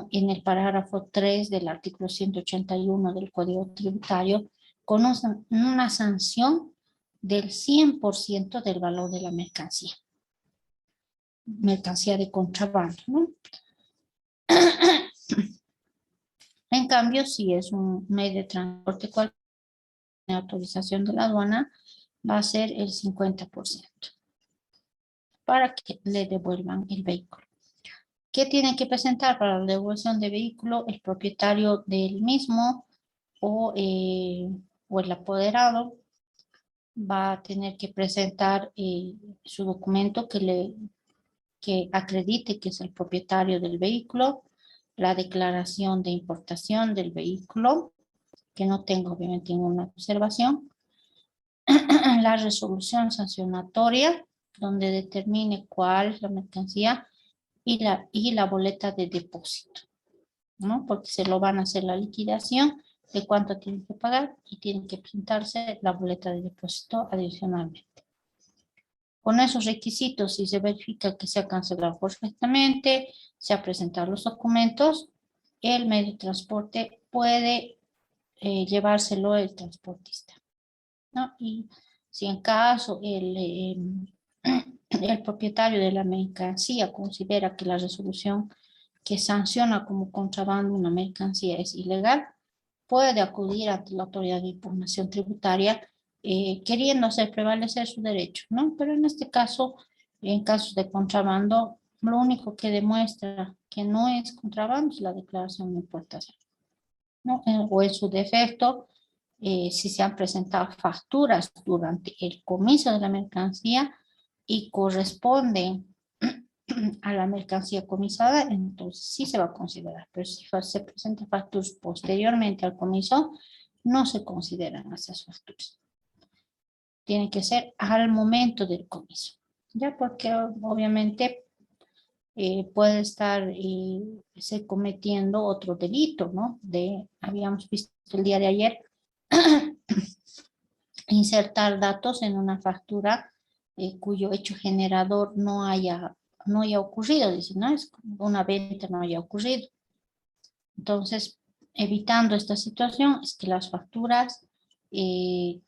en el parágrafo 3 del artículo 181 del Código Tributario con una sanción del 100% del valor de la mercancía de contrabando, ¿no? En cambio, si es un medio de transporte cual autorización de la aduana, va a ser el 50% para que le devuelvan el vehículo. ¿Qué tiene que presentar para la devolución de vehículo? El propietario del mismo o el apoderado va a tener que presentar su documento que acredite que es el propietario del vehículo, la declaración de importación del vehículo, que no tenga obviamente ninguna observación, la resolución sancionatoria, donde determine cuál es la mercancía y la boleta de depósito, ¿no? Porque se lo van a hacer la liquidación de cuánto tienen que pagar y tienen que presentarse la boleta de depósito adicionalmente. Con esos requisitos, si se verifica que se ha cancelado correctamente, se han presentado los documentos, el medio de transporte puede llevárselo el transportista, ¿no? Y si en caso el propietario de la mercancía considera que la resolución que sanciona como contrabando una mercancía es ilegal, puede acudir ante la autoridad de impugnación tributaria queriendo hacer prevalecer su derecho, ¿no? Pero en este caso, en casos de contrabando, lo único que demuestra que no es contrabando es la declaración de importación, ¿no? O en su defecto, si se han presentado facturas durante el comiso de la mercancía y corresponden a la mercancía comisada, entonces sí se va a considerar. Pero si se presentan facturas posteriormente al comiso, no se consideran esas facturas. Tiene que ser al momento del comiso, ya porque obviamente puede estar se cometiendo otro delito, ¿no? Habíamos visto el día de ayer, insertar datos en una factura cuyo hecho generador no haya ocurrido, dice, ¿no? Es una venta no haya ocurrido. Entonces, evitando esta situación es que las facturas de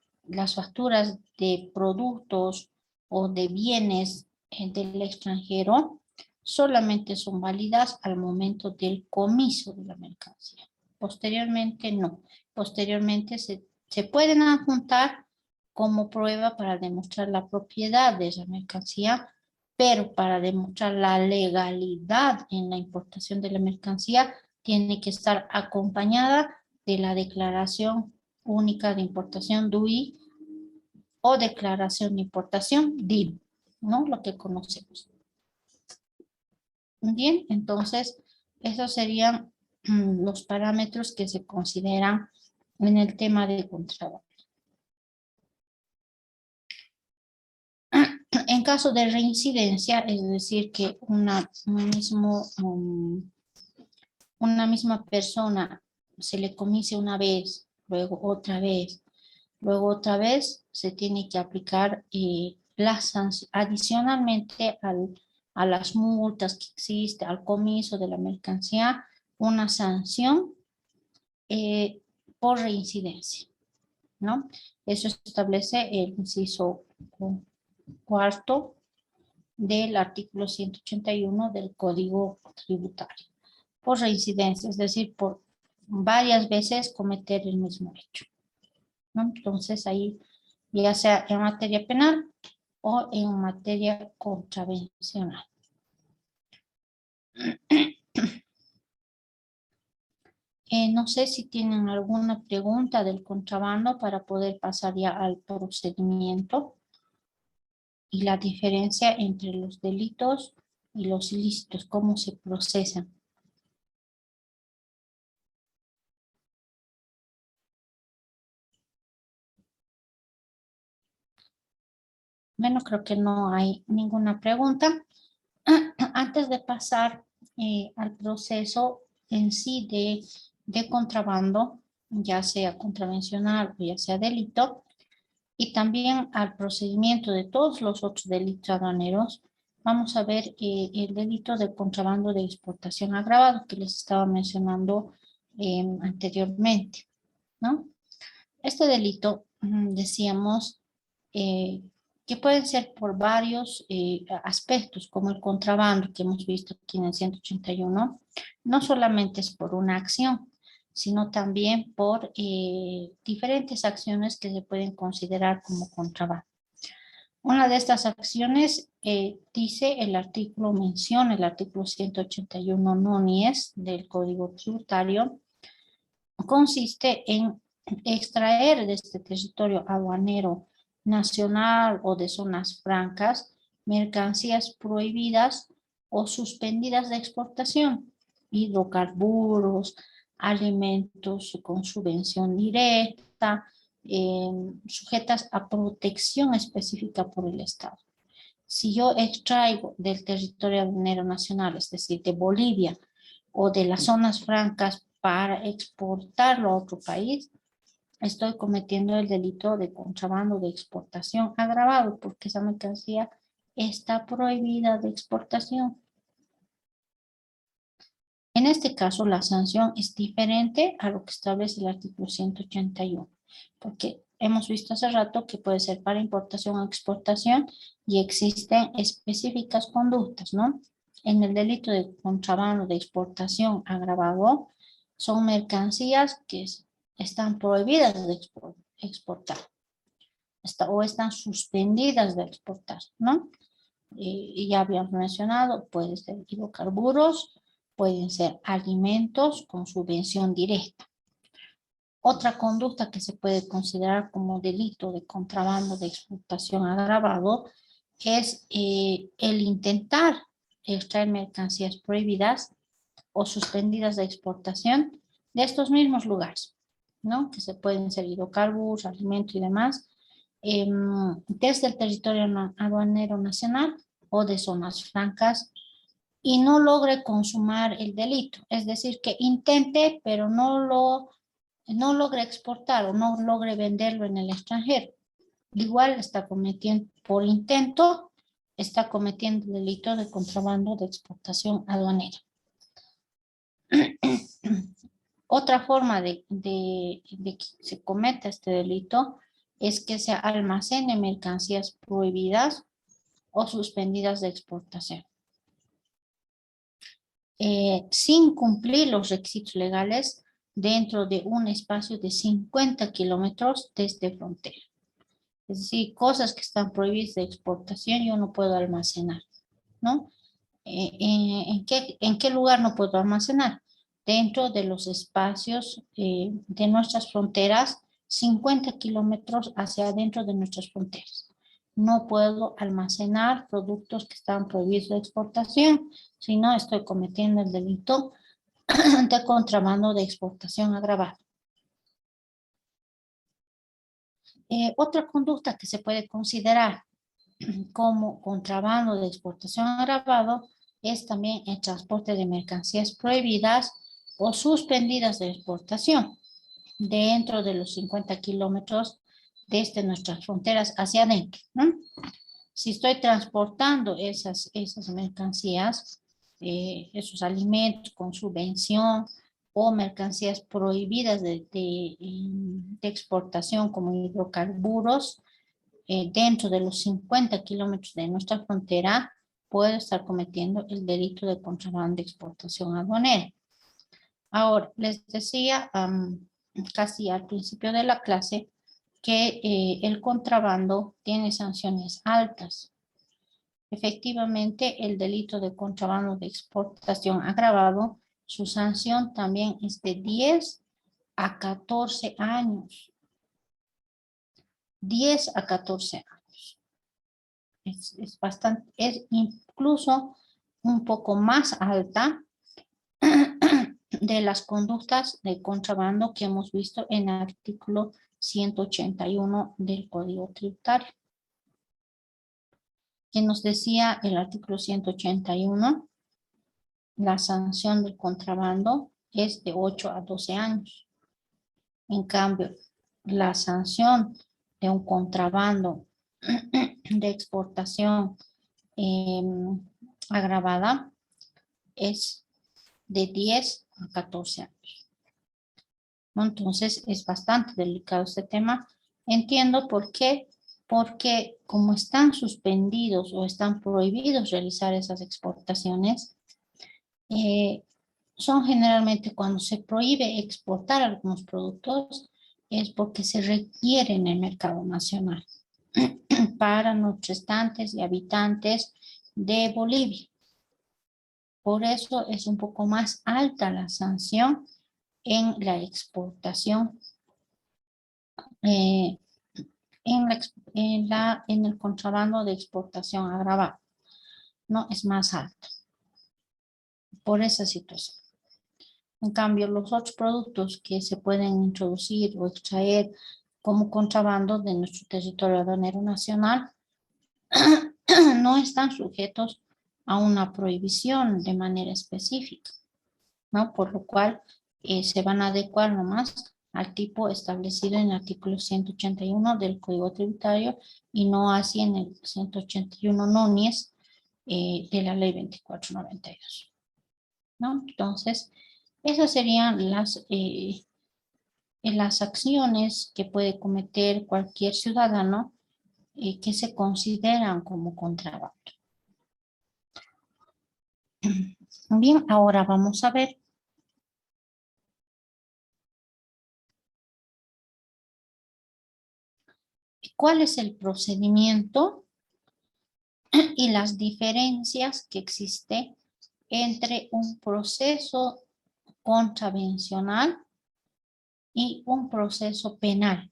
productos o de bienes del extranjero solamente son válidas al momento del comiso de la mercancía. Posteriormente no. Posteriormente se pueden adjuntar como prueba para demostrar la propiedad de esa mercancía, pero para demostrar la legalidad en la importación de la mercancía tiene que estar acompañada de la declaración única de importación DUI o declaración de importación DIM, ¿no? Lo que conocemos. Bien, entonces esos serían los parámetros que se consideran en el tema de contrabando. En caso de reincidencia, es decir, que una misma persona se le comise una vez, luego otra vez, se tiene que aplicar las adicionalmente a las multas que existe, al comiso de la mercancía, una sanción por reincidencia, ¿no? Eso establece el inciso cuarto del artículo 181 del Código Tributario. Por reincidencia, es decir, por varias veces cometer el mismo hecho, ¿no? Entonces ahí, ya sea en materia penal o en materia contravencional. No sé si tienen alguna pregunta del contrabando para poder pasar ya al procedimiento y la diferencia entre los delitos y los ilícitos, cómo se procesan. Bueno, creo que no hay ninguna pregunta. Antes de pasar al proceso en sí de contrabando, ya sea contravencional o ya sea delito, y también al procedimiento de todos los otros delitos aduaneros, vamos a ver el delito de contrabando de exportación agravado que les estaba mencionando anteriormente, ¿no? Este delito, decíamos, eh, que pueden ser por varios aspectos, como el contrabando que hemos visto aquí en el 181, no solamente es por una acción, sino también por diferentes acciones que se pueden considerar como contrabando. Una de estas acciones dice el artículo, menciona el artículo 181 nonies del Código Tributario, consiste en extraer de este territorio aduanero nacional o de zonas francas mercancías prohibidas o suspendidas de exportación, hidrocarburos, alimentos con subvención directa, sujetas a protección específica por el Estado. Si yo extraigo del territorio aduanero nacional, es decir, de Bolivia o de las zonas francas para exportarlo a otro país, estoy cometiendo el delito de contrabando de exportación agravado porque esa mercancía está prohibida de exportación. En este caso, la sanción es diferente a lo que establece el artículo 181, porque hemos visto hace rato que puede ser para importación o exportación y existen específicas conductas, ¿no? En el delito de contrabando de exportación agravado, son mercancías que están prohibidas de exportar o están suspendidas de exportar, ¿no? Y ya habíamos mencionado, pueden ser hidrocarburos, pueden ser alimentos con subvención directa. Otra conducta que se puede considerar como delito de contrabando de exportación agravado es el intentar extraer mercancías prohibidas o suspendidas de exportación de estos mismos lugares, ¿no? Que se pueden ser hidrocarburos, alimentos y demás, desde el territorio aduanero nacional o de zonas francas y no logre consumar el delito. Es decir, que intente, pero no logre exportar o no logre venderlo en el extranjero. Igual está cometiendo, por intento, está cometiendo el delito de contrabando de exportación aduanera. Otra forma de que se cometa este delito es que se almacenen mercancías prohibidas o suspendidas de exportación, sin cumplir los requisitos legales dentro de un espacio de 50 kilómetros desde frontera. Es decir, cosas que están prohibidas de exportación yo no puedo almacenar, ¿no? ¿En qué lugar no puedo almacenar? Dentro de los espacios de nuestras fronteras, 50 kilómetros hacia adentro de nuestras fronteras. No puedo almacenar productos que están prohibidos de exportación, si no estoy cometiendo el delito de contrabando de exportación agravado. Otra conducta que se puede considerar como contrabando de exportación agravado es también el transporte de mercancías prohibidas o suspendidas de exportación dentro de los 50 kilómetros desde nuestras fronteras hacia adentro, ¿no? Si estoy transportando esas mercancías, esos alimentos con subvención o mercancías prohibidas de exportación como hidrocarburos, dentro de los 50 kilómetros de nuestra frontera, puedo estar cometiendo el delito de contrabando de exportación aduanera. Ahora, les decía casi al principio de la clase que el contrabando tiene sanciones altas. Efectivamente, el delito de contrabando de exportación agravado, su sanción también es de 10 a 14 años. 10 a 14 años. Es bastante, es incluso un poco más alta de las conductas de contrabando que hemos visto en el artículo 181 del Código Tributario. Que nos decía el artículo 181, la sanción del contrabando es de 8 a 12 años. En cambio, la sanción de un contrabando de exportación agravada es de 10 a 14 años. ¿No? Entonces es bastante delicado este tema. Entiendo por qué, porque como están suspendidos o están prohibidos realizar esas exportaciones, son generalmente cuando se prohíbe exportar algunos productos, es porque se requiere en el mercado nacional para nuestros y habitantes de Bolivia. Por eso es un poco más alta la sanción en la exportación, en el contrabando de exportación agravado, ¿no? Es más alto por esa situación. En cambio, los otros productos que se pueden introducir o extraer como contrabando de nuestro territorio aduanero nacional no están sujetos a una prohibición de manera específica, ¿no? Por lo cual se van a adecuar nomás al tipo establecido en el artículo 181 del Código Tributario y no así en el 181 nonies de la Ley 2492, ¿no? Entonces, esas serían las acciones que puede cometer cualquier ciudadano que se consideran como contrabando. Bien, ahora vamos a ver cuál es el procedimiento y las diferencias que existe entre un proceso contravencional y un proceso penal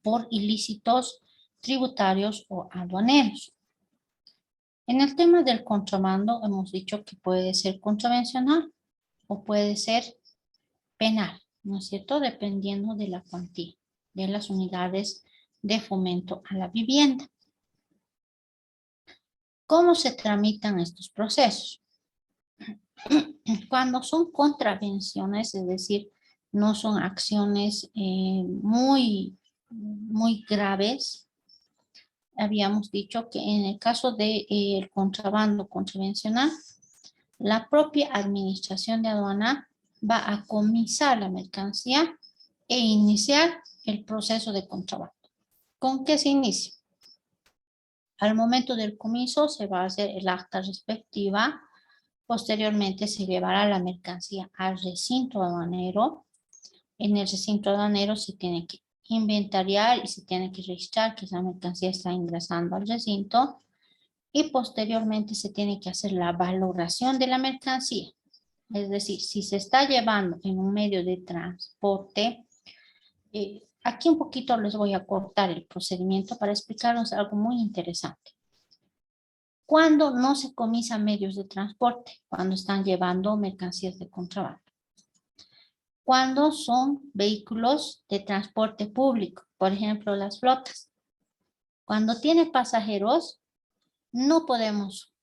por ilícitos tributarios o aduaneros. En el tema del contrabando hemos dicho que puede ser contravencional o puede ser penal, ¿no es cierto? Dependiendo de la cuantía de las unidades de fomento a la vivienda. ¿Cómo se tramitan estos procesos? Cuando son contravenciones, es decir, no son acciones muy graves, habíamos dicho que en el caso del contrabando contravencional, la propia administración de aduana va a comisar la mercancía e iniciar el proceso de contrabando. ¿Con qué se inicia? Al momento del comiso se va a hacer el acta respectiva. Posteriormente se llevará la mercancía al recinto aduanero. En el recinto aduanero se tiene que inventariar y se tiene que registrar que esa mercancía está ingresando al recinto. Y posteriormente se tiene que hacer la valoración de la mercancía. Es decir, si se está llevando en un medio de transporte, aquí un poquito les voy a cortar el procedimiento para explicarles algo muy interesante. Cuando no se comisan medios de transporte, cuando están llevando mercancías de contrabando. Cuando son vehículos de transporte público, por ejemplo, las flotas. Cuando tiene pasajeros, no podemos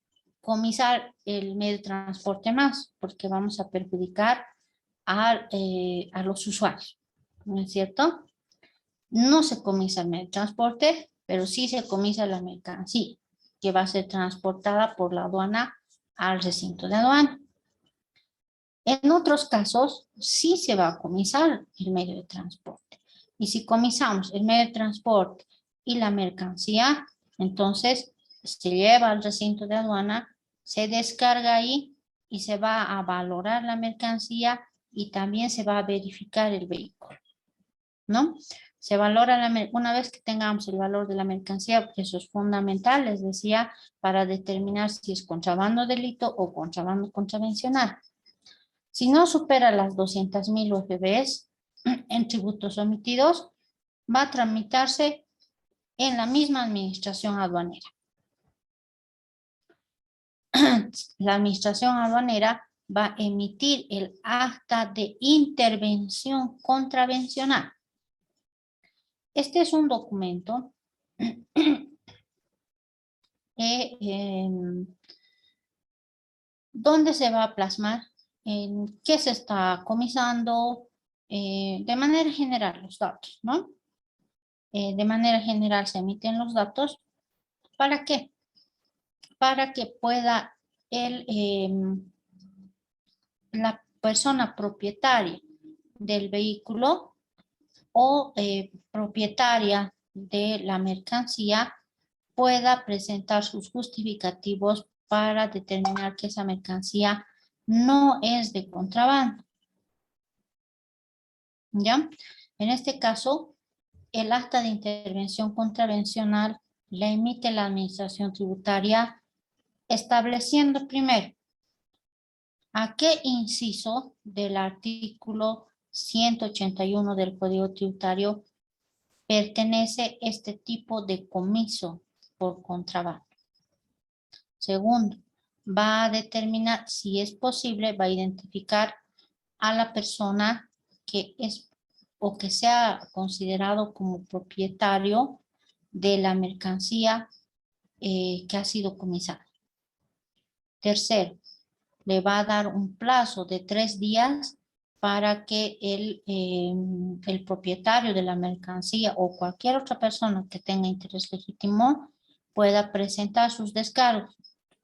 comisar el medio de transporte más, porque vamos a perjudicar a los usuarios, ¿no es cierto? No se comisa el medio de transporte, pero sí se comisa la mercancía, que va a ser transportada por la aduana al recinto de aduana. En otros casos, sí se va a comisar el medio de transporte. Y si comisamos el medio de transporte y la mercancía, entonces se lleva al recinto de aduana, se descarga ahí y se va a valorar la mercancía y también se va a verificar el vehículo, ¿no? Se valora una vez que tengamos el valor de la mercancía, eso es fundamental, les decía, para determinar si es contrabando delito o contrabando contravencional. Si no supera las 200.000 UFBs en tributos omitidos, va a tramitarse en la misma administración aduanera. La administración aduanera va a emitir el acta de intervención contravencional. Este es un documento donde se va a plasmar en qué se está comisando, de manera general los datos, ¿no? De manera general se emiten los datos. ¿Para qué? Para que pueda la persona propietaria del vehículo o propietaria de la mercancía pueda presentar sus justificativos para determinar que esa mercancía no es de contrabando. ¿Ya? En este caso, el acta de intervención contravencional la emite la Administración Tributaria estableciendo primero a qué inciso del artículo 181 del Código Tributario pertenece este tipo de comiso por contrabando. Segundo, va a determinar si es posible, va a identificar a la persona que es o que sea considerado como propietario de la mercancía que ha sido comisada. Tercero, le va a dar un plazo de 3 días para que el propietario de la mercancía o cualquier otra persona que tenga interés legítimo pueda presentar sus descargos,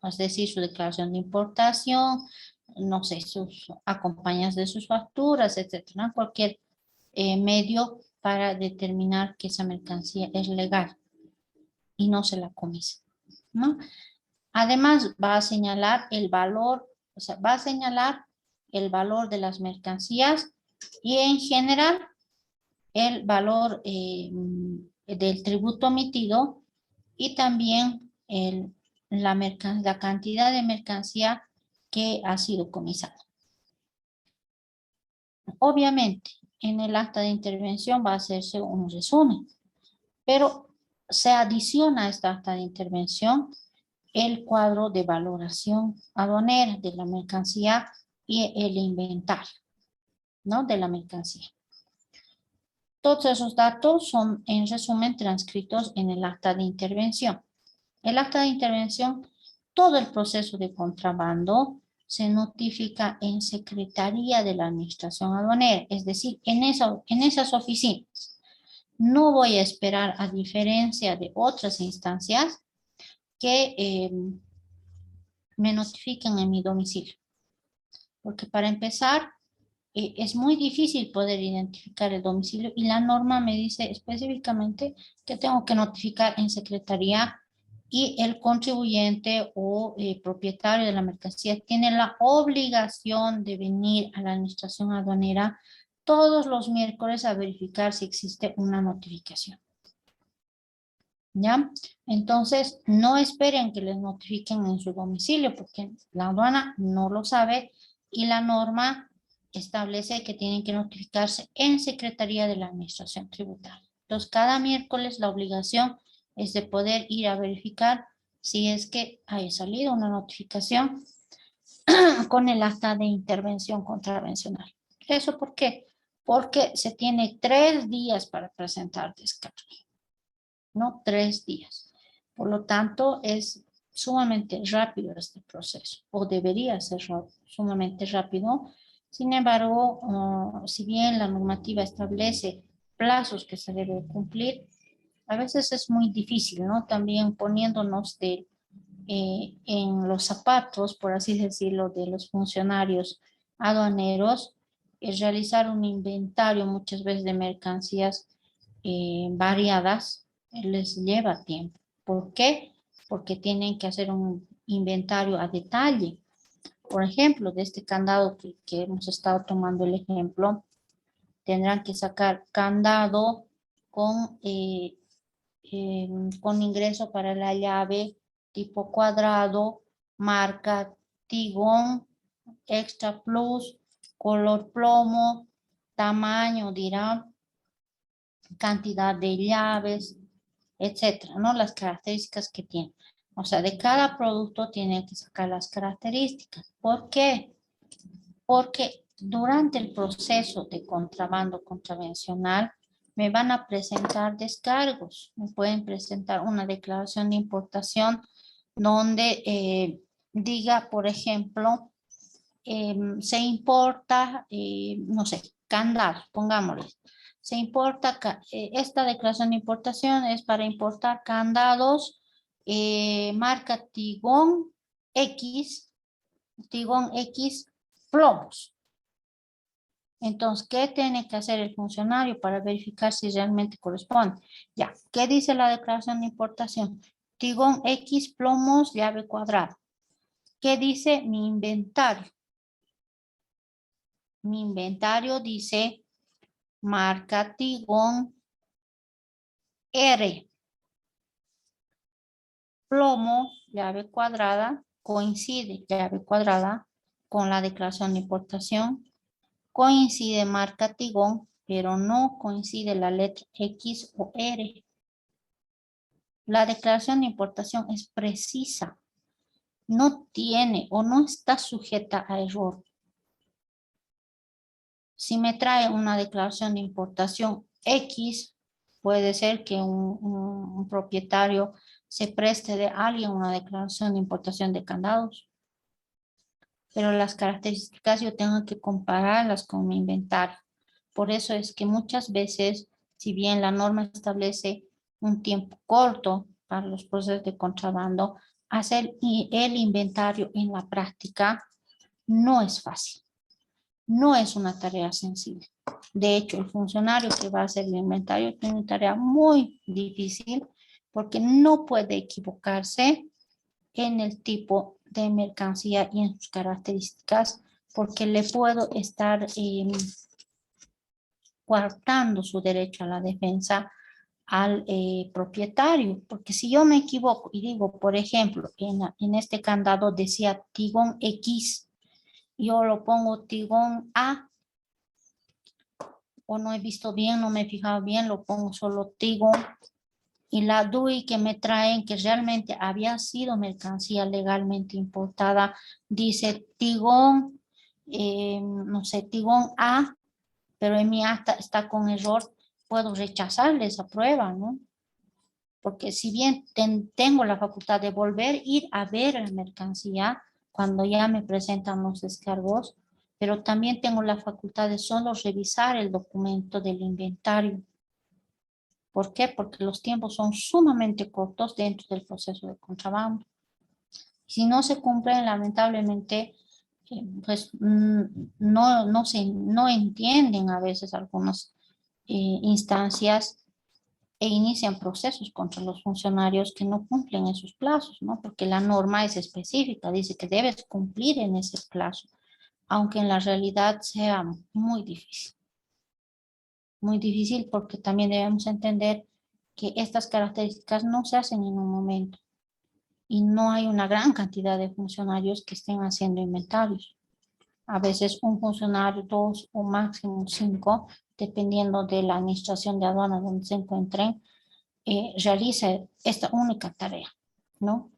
es decir, su declaración de importación, no sé, sus acompañantes de sus facturas, etcétera, cualquier medio para determinar que esa mercancía es legal y no se la comisa, ¿no? Además, va a señalar el valor, o sea, va a señalar el valor de las mercancías y en general el valor del tributo omitido y también la cantidad de mercancía que ha sido comisada. Obviamente, en el acta de intervención va a hacerse un resumen, pero se adiciona a esta acta de intervención el cuadro de valoración aduanera de la mercancía y el inventario, ¿no? De la mercancía. Todos esos datos son, en resumen, transcritos en el acta de intervención. El acta de intervención, todo el proceso de contrabando se notifica en Secretaría de la Administración Aduanera, es decir, en esas oficinas. No voy a esperar, a diferencia de otras instancias, que me notifiquen en mi domicilio. Porque para empezar, es muy difícil poder identificar el domicilio y la norma me dice específicamente que tengo que notificar en secretaría y el contribuyente o propietario de la mercancía tiene la obligación de venir a la administración aduanera todos los miércoles a verificar si existe una notificación. ¿Ya? Entonces, no esperen que les notifiquen en su domicilio porque la aduana no lo sabe y la norma establece que tienen que notificarse en Secretaría de la Administración Tributaria. Entonces, cada miércoles la obligación es de poder ir a verificar si es que haya salido una notificación con el acta de intervención contravencional. ¿Eso por qué? Porque se tiene 3 días para presentar descargo, no 3 días. Por lo tanto, es sumamente rápido este proceso, o debería ser sumamente rápido. Sin embargo, si bien la normativa establece plazos que se deben cumplir, a veces es muy difícil, ¿no? También poniéndonos en los zapatos, por así decirlo, de los funcionarios aduaneros, realizar un inventario muchas veces de mercancías variadas les lleva tiempo. ¿Por qué? Porque tienen que hacer un inventario a detalle. Por ejemplo, de este candado que hemos estado tomando el ejemplo, tendrán que sacar candado con, con ingreso para la llave tipo cuadrado, marca Tigón, Extra Plus, color plomo, tamaño, dirá, cantidad de llaves, etcétera, ¿no? Las características que tiene. O sea, de cada producto tienen que sacar las características. ¿Por qué? Porque durante el proceso de contrabando contravencional me van a presentar descargos. Me pueden presentar una declaración de importación donde diga, por ejemplo, se importa, no sé, candados, pongámosle. Se importa, esta declaración de importación es para importar candados marca Tigón X plomos. Entonces, ¿qué tiene que hacer el funcionario para verificar si realmente corresponde? Ya, ¿qué dice la declaración de importación? Tigón X plomos llave cuadrada. ¿Qué dice mi inventario? Mi inventario dice marca Tigón R. Plomo, llave cuadrada, coincide llave cuadrada con la declaración de importación. Coincide marca Tigón, pero no coincide la letra X o R. La declaración de importación es precisa. No tiene o no está sujeta a error. Si me trae una declaración de importación X, puede ser que un propietario se preste de alguien una declaración de importación de candados. Pero las características yo tengo que compararlas con mi inventario. Por eso es que muchas veces, si bien la norma establece un tiempo corto para los procesos de contrabando, hacer el inventario en la práctica no es fácil. No es una tarea sencilla. De hecho, el funcionario que va a hacer el inventario tiene una tarea muy difícil porque no puede equivocarse en el tipo de mercancía y en sus características porque le puedo estar coartando su derecho a la defensa al propietario. Porque si yo me equivoco y digo, por ejemplo, en este candado decía Tigón X, yo lo pongo Tigón A, o no he visto bien, no me he fijado bien, lo pongo solo Tigón, y la DUI que me traen, que realmente había sido mercancía legalmente importada, dice Tigón, no sé, Tigón A, pero en mi acta está con error, puedo rechazarle esa prueba, ¿no? Porque si bien tengo la facultad de volver a ir a ver la mercancía cuando ya me presentan los descargos, pero también tengo la facultad de solo revisar el documento del inventario. ¿Por qué? Porque los tiempos son sumamente cortos dentro del proceso de contrabando. Si no se cumplen, lamentablemente, no entienden a veces algunas instancias e inician procesos contra los funcionarios que no cumplen esos plazos, ¿no? Porque la norma es específica, dice que debes cumplir en ese plazo, aunque en la realidad sea muy difícil porque también debemos entender que estas características no se hacen en un momento y no hay una gran cantidad de funcionarios que estén haciendo inventarios. A veces un funcionario, dos o máximo cinco, dependiendo de la administración de aduanas donde se encuentren, realiza esta única tarea, ¿no?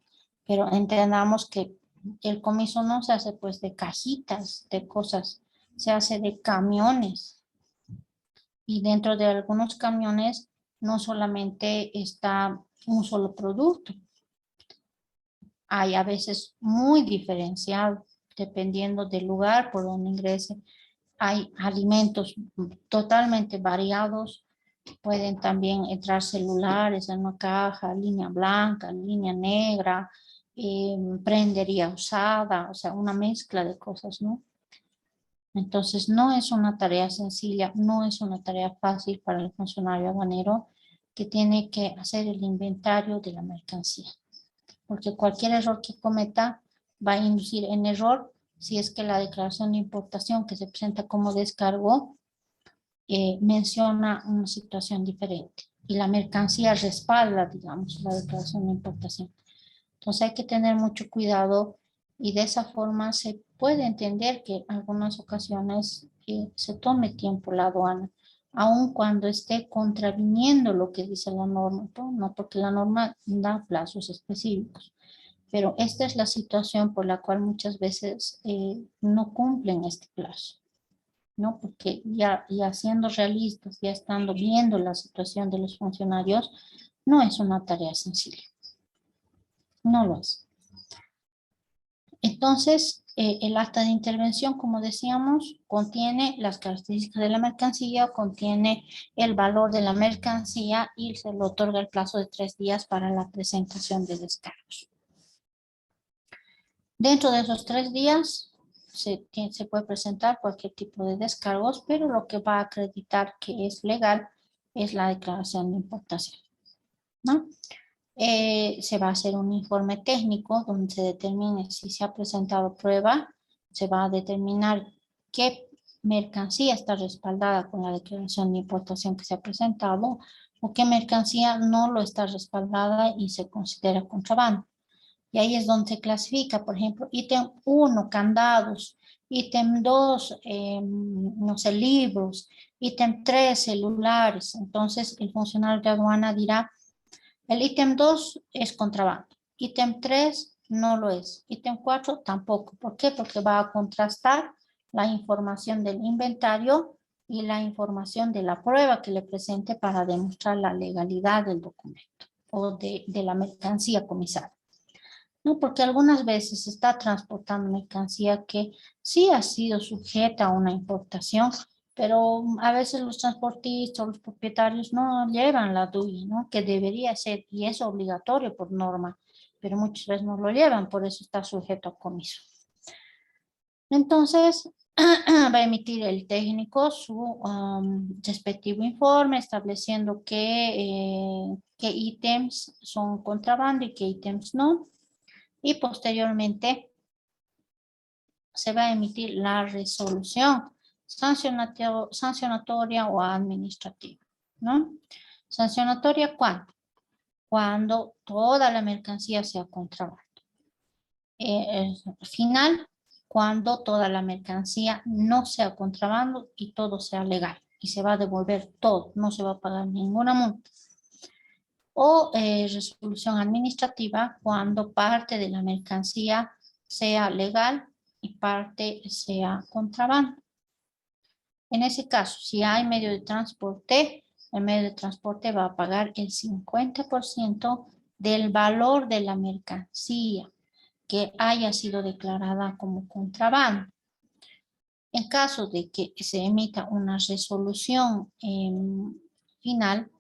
Pero entendamos que el comiso no se hace pues de cajitas, de cosas, se hace de camiones y dentro de algunos camiones no solamente está un solo producto, hay a veces muy diferenciado dependiendo del lugar por donde ingrese. Hay alimentos totalmente variados. Pueden también entrar celulares en una caja, línea blanca, línea negra, prendería usada, o sea, una mezcla de cosas, ¿no? Entonces, no es una tarea sencilla, no es una tarea fácil para el funcionario aduanero que tiene que hacer el inventario de la mercancía, porque cualquier error que cometa va a inducir en error si es que la declaración de importación que se presenta como descargo menciona una situación diferente y la mercancía respalda, digamos, la declaración de importación. Entonces hay que tener mucho cuidado y de esa forma se puede entender que en algunas ocasiones se tome tiempo la aduana, aun cuando esté contraviniendo lo que dice la norma, ¿no? Porque la norma da plazos específicos. Pero esta es la situación por la cual muchas veces no cumplen este plazo, ¿no? Porque ya siendo realistas, ya estando viendo la situación de los funcionarios, no es una tarea sencilla, no lo es. Entonces, el acta de intervención, como decíamos, contiene las características de la mercancía, contiene el valor de la mercancía y se le otorga el plazo de 3 días para la presentación de descargos. Dentro de esos 3 días se puede presentar cualquier tipo de descargos, pero lo que va a acreditar que es legal es la declaración de importación, ¿no? Se va a hacer un informe técnico donde se determine si se ha presentado prueba, se va a determinar qué mercancía está respaldada con la declaración de importación que se ha presentado o qué mercancía no lo está respaldada y se considera contrabando. Y ahí es donde se clasifica, por ejemplo, ítem 1, candados, ítem 2, no sé, libros, ítem 3, celulares. Entonces, el funcionario de aduana dirá, el ítem 2 es contrabando, ítem 3 no lo es, ítem 4 tampoco. ¿Por qué? Porque va a contrastar la información del inventario y la información de la prueba que le presente para demostrar la legalidad del documento o de la mercancía comisada. No, porque algunas veces se está transportando mercancía que sí ha sido sujeta a una importación, pero a veces los transportistas o los propietarios no llevan la DUI, ¿no? Que debería ser y es obligatorio por norma, pero muchas veces no lo llevan, por eso está sujeto a comiso. Entonces, va a emitir el técnico su respectivo informe estableciendo qué ítems son contrabando y qué ítems no. Y posteriormente se va a emitir la resolución sancionatoria o administrativa, ¿no? Sancionatoria, ¿cuándo? Cuando toda la mercancía sea contrabando. Final, cuando toda la mercancía no sea contrabando y todo sea legal y se va a devolver todo, no se va a pagar ninguna multa. O resolución administrativa cuando parte de la mercancía sea legal y parte sea contrabando. En ese caso, si hay medio de transporte, el medio de transporte va a pagar el 50% del valor de la mercancía que haya sido declarada como contrabando. En caso de que se emita una resolución final,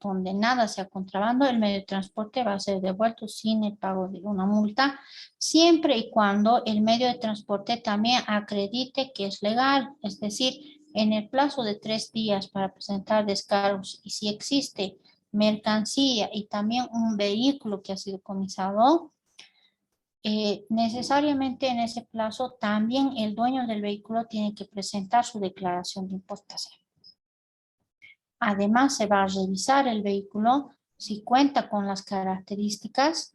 donde nada sea contrabando, el medio de transporte va a ser devuelto sin el pago de una multa, siempre y cuando el medio de transporte también acredite que es legal, es decir, en el plazo de 3 días para presentar descargos, y si existe mercancía y también un vehículo que ha sido comisado, necesariamente en ese plazo también el dueño del vehículo tiene que presentar su declaración de importación. Además, se va a revisar el vehículo si cuenta con las características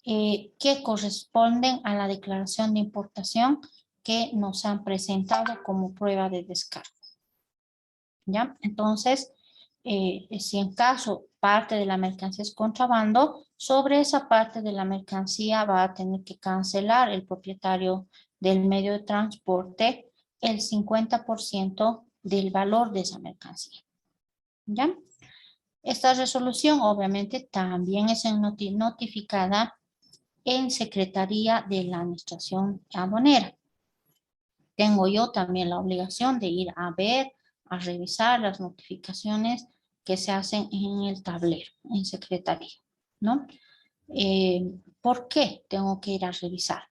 que corresponden a la declaración de importación que nos han presentado como prueba de descargo. ¿Ya? Entonces, si en caso parte de la mercancía es contrabando, sobre esa parte de la mercancía va a tener que cancelar el propietario del medio de transporte el 50% del valor de esa mercancía. ¿Ya? Esta resolución obviamente también es notificada en Secretaría de la Administración Aduanera. Tengo yo también la obligación de ir a ver, a revisar las notificaciones que se hacen en el tablero, en Secretaría, ¿no? ¿Por qué tengo que ir a revisar?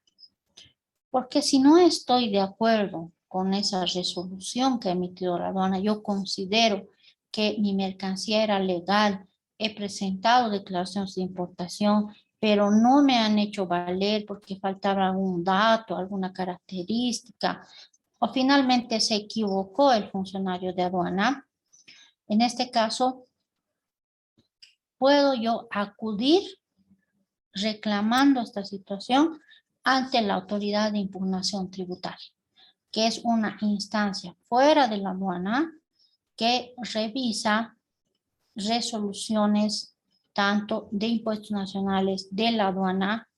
Porque si no estoy de acuerdo con esa resolución que ha emitido la aduana, yo considero que mi mercancía era legal, he presentado declaraciones de importación, pero no me han hecho valer porque faltaba algún dato, alguna característica, o finalmente se equivocó el funcionario de aduana. En este caso, puedo yo acudir reclamando esta situación ante la autoridad de impugnación tributaria, que es una instancia fuera de la aduana que revisa resoluciones tanto de impuestos nacionales, de la aduana,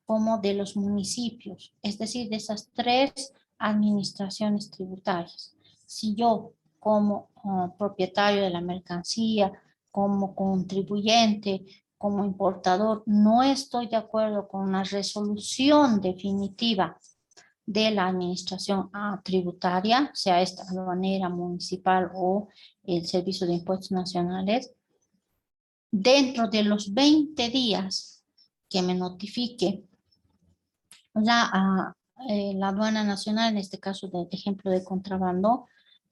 como de los municipios, es decir, de esas 3 administraciones tributarias. Si yo como propietario de la mercancía, como contribuyente, como importador, no estoy de acuerdo con una resolución definitiva de la administración tributaria, sea esta aduanera, municipal o el Servicio de Impuestos Nacionales, dentro de los 20 días que me notifique la aduana nacional, en este caso de ejemplo de contrabando,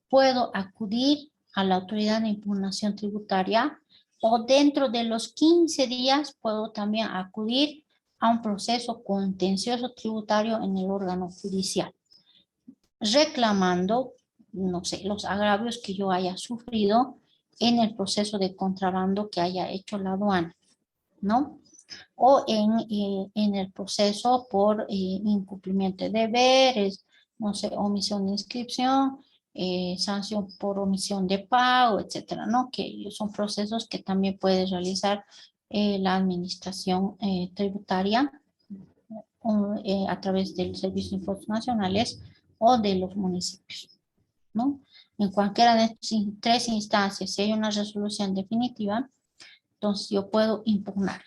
puedo acudir a la autoridad de impugnación tributaria, o dentro de los 15 días puedo también acudir a un proceso contencioso tributario en el órgano judicial, reclamando, no sé, los agravios que yo haya sufrido en el proceso de contrabando que haya hecho la aduana, ¿no? O en el proceso por incumplimiento de deberes, no sé, omisión de inscripción, sanción por omisión de pago, etcétera, ¿no? Que son procesos que también puede realizar la administración tributaria a través del Servicio de Impuestos Nacionales o de los municipios, ¿no? En cualquiera de estas 3 instancias, si hay una resolución definitiva, entonces yo puedo impugnarla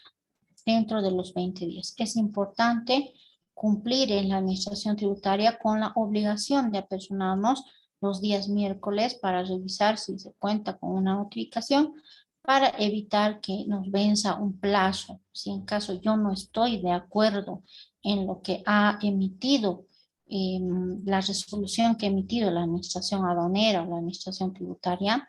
dentro de los 20 días. Es importante cumplir en la administración tributaria con la obligación de apersonarnos los días miércoles para revisar si se cuenta con una notificación, para evitar que nos venza un plazo. Si en caso yo no estoy de acuerdo en lo que ha emitido la resolución que ha emitido la administración aduanera o la administración tributaria,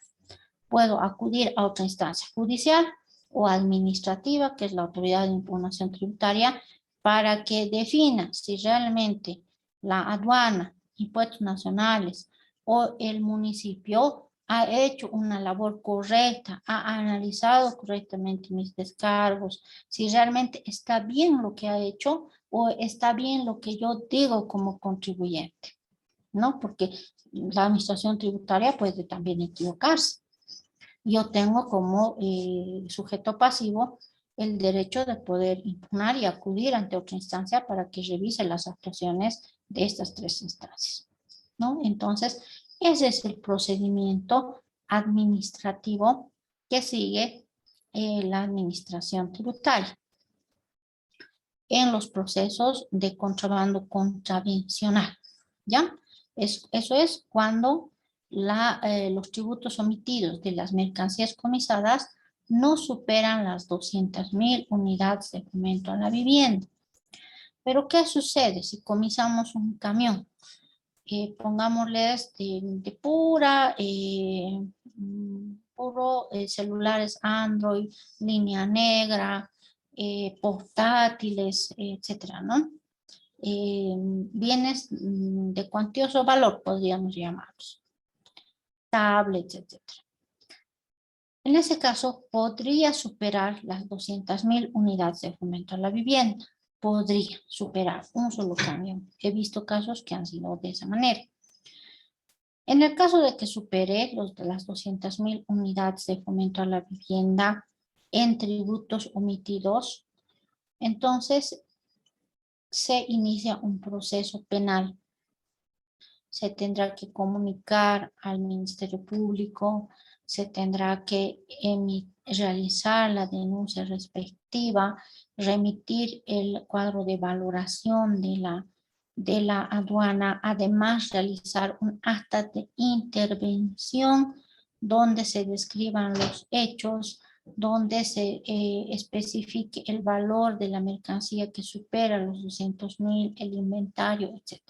puedo acudir a otra instancia judicial o administrativa, que es la autoridad de impugnación tributaria, para que defina si realmente la aduana, impuestos nacionales o el municipio ha hecho una labor correcta, ha analizado correctamente mis descargos, si realmente está bien lo que ha hecho o está bien lo que yo digo como contribuyente, ¿no? Porque la administración tributaria puede también equivocarse. Yo tengo como sujeto pasivo el derecho de poder impugnar y acudir ante otra instancia para que revise las actuaciones de estas 3 instancias, ¿no? Entonces, ese es el procedimiento administrativo que sigue la administración tributaria en los procesos de contrabando contravencional, ¿ya? Eso es cuando los tributos omitidos de las mercancías comisadas no superan las 200.000 unidades de fomento a la vivienda. Pero ¿qué sucede si comisamos un camión? Pongámosles de puro celulares Android, línea negra, portátiles, etcétera, ¿no? Bienes de cuantioso valor, podríamos llamarlos, tablets, etcétera. En ese caso, podría superar las 200.000 unidades de fomento a la vivienda. Podría superar un solo camión. He visto casos que han sido de esa manera. En el caso de que supere las 200.000 unidades de fomento a la vivienda en tributos omitidos, entonces se inicia un proceso penal. Se tendrá que comunicar al Ministerio Público, se tendrá que realizar la denuncia respectiva, remitir el cuadro de valoración de la aduana, además realizar un acta de intervención donde se describan los hechos, donde se especifique el valor de la mercancía que supera los 200.000, el inventario, etc.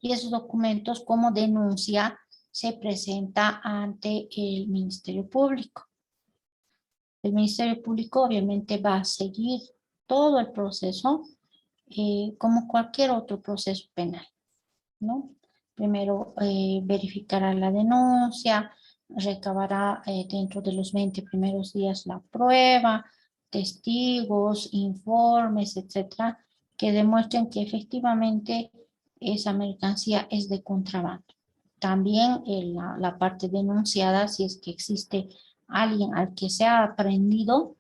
Y esos documentos como denuncia se presenta ante el Ministerio Público. El Ministerio Público obviamente va a seguir todo el proceso como cualquier otro proceso penal, ¿no? Primero verificará la denuncia, recabará dentro de los 20 primeros días la prueba, testigos, informes, etcétera, que demuestren que efectivamente esa mercancía es de contrabando. También la parte denunciada, si es que existe alguien al que se ha aprehendido,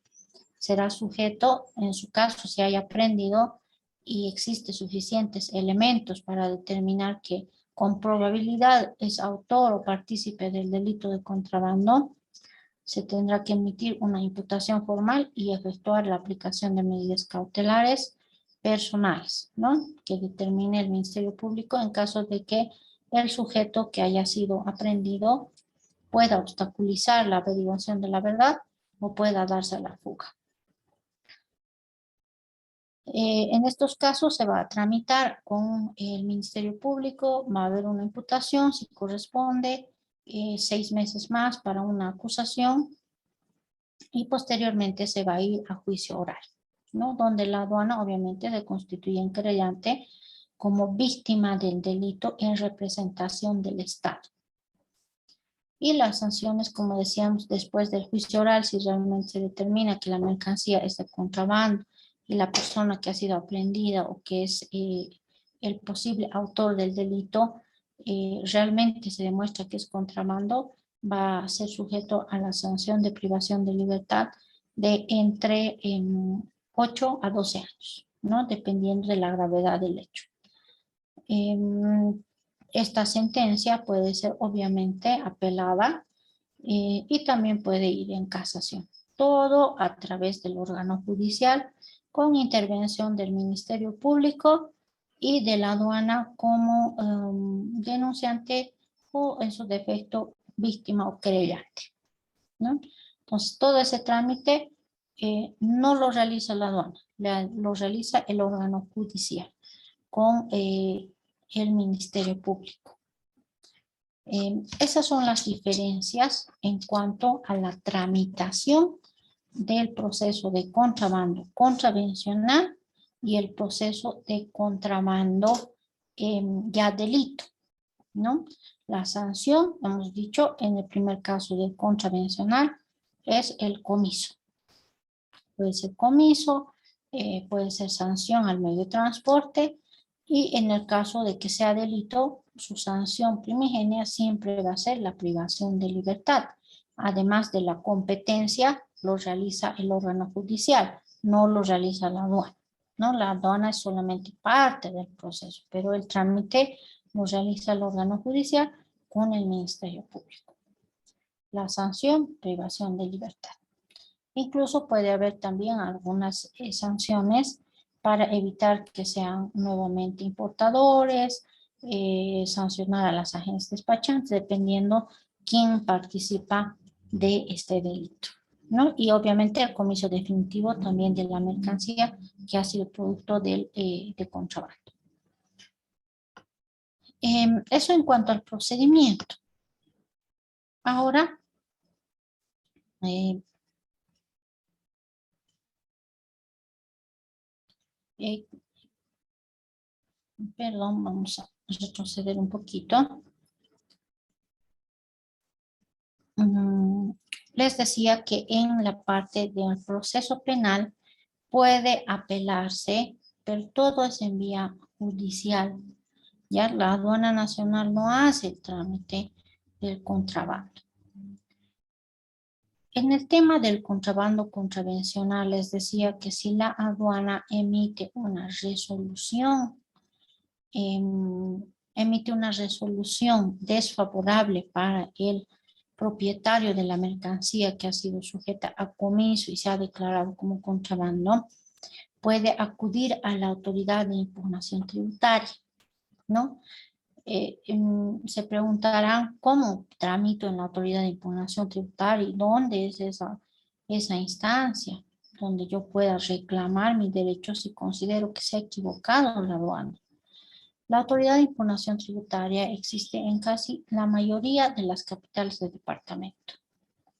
será sujeto, en su caso, si haya aprendido y existe suficientes elementos para determinar que con probabilidad es autor o partícipe del delito de contrabando, se tendrá que emitir una imputación formal y efectuar la aplicación de medidas cautelares personales, ¿no? Que determine el Ministerio Público en caso de que el sujeto que haya sido aprehendido pueda obstaculizar la averiguación de la verdad o pueda darse a la fuga. En estos casos se va a tramitar con el Ministerio Público, va a haber una imputación si corresponde, 6 meses más para una acusación y posteriormente se va a ir a juicio oral, ¿no? Donde la aduana obviamente se constituye en querellante como víctima del delito en representación del Estado. Y las sanciones, como decíamos, después del juicio oral, si realmente se determina que la mercancía es de contrabando y la persona que ha sido aprehendida o que es el posible autor del delito realmente se demuestra que es contrabando, va a ser sujeto a la sanción de privación de libertad de entre 8 a 12 años, ¿no? Dependiendo de la gravedad del hecho. Esta sentencia puede ser obviamente apelada y también puede ir en casación. Todo a través del órgano judicial con intervención del Ministerio Público y de la aduana como denunciante o en su defecto víctima o querellante, ¿no? Entonces todo ese trámite no lo realiza la aduana, lo realiza el órgano judicial con el Ministerio Público. Esas son las diferencias en cuanto a la tramitación del proceso de contrabando contravencional y el proceso de contrabando ya delito, ¿no? La sanción, hemos dicho, en el primer caso de contravencional es el comiso. Puede ser comiso, puede ser sanción al medio de transporte y en el caso de que sea delito, su sanción primigenia siempre va a ser la privación de libertad. Además de la competencia, lo realiza el órgano judicial, no lo realiza la aduana, ¿no? La aduana es solamente parte del proceso, pero el trámite lo realiza el órgano judicial con el Ministerio Público. La sanción, privación de libertad. Incluso puede haber también algunas sanciones para evitar que sean nuevamente importadores, sancionar a las agencias despachantes, dependiendo quién participa de este delito. ¿no? Y obviamente el comiso definitivo también de la mercancía que ha sido producto de contrabando. Eso en cuanto al procedimiento. Ahora, eh, eh, perdón, vamos a retroceder un poquito. Les decía que en la parte del proceso penal puede apelarse, pero todo es en vía judicial. Ya la aduana nacional no hace el trámite del contrabando. En el tema del contrabando contravencional les decía que si la aduana emite una resolución, desfavorable para el propietario de la mercancía que ha sido sujeta a comiso y se ha declarado como contrabando, puede acudir a la autoridad de impugnación tributaria, ¿no? Se preguntarán cómo tramito en la autoridad de impugnación tributaria y dónde es esa instancia donde yo pueda reclamar mis derechos si considero que se ha equivocado la aduana. La autoridad de impugnación tributaria existe en casi la mayoría de las capitales del departamento,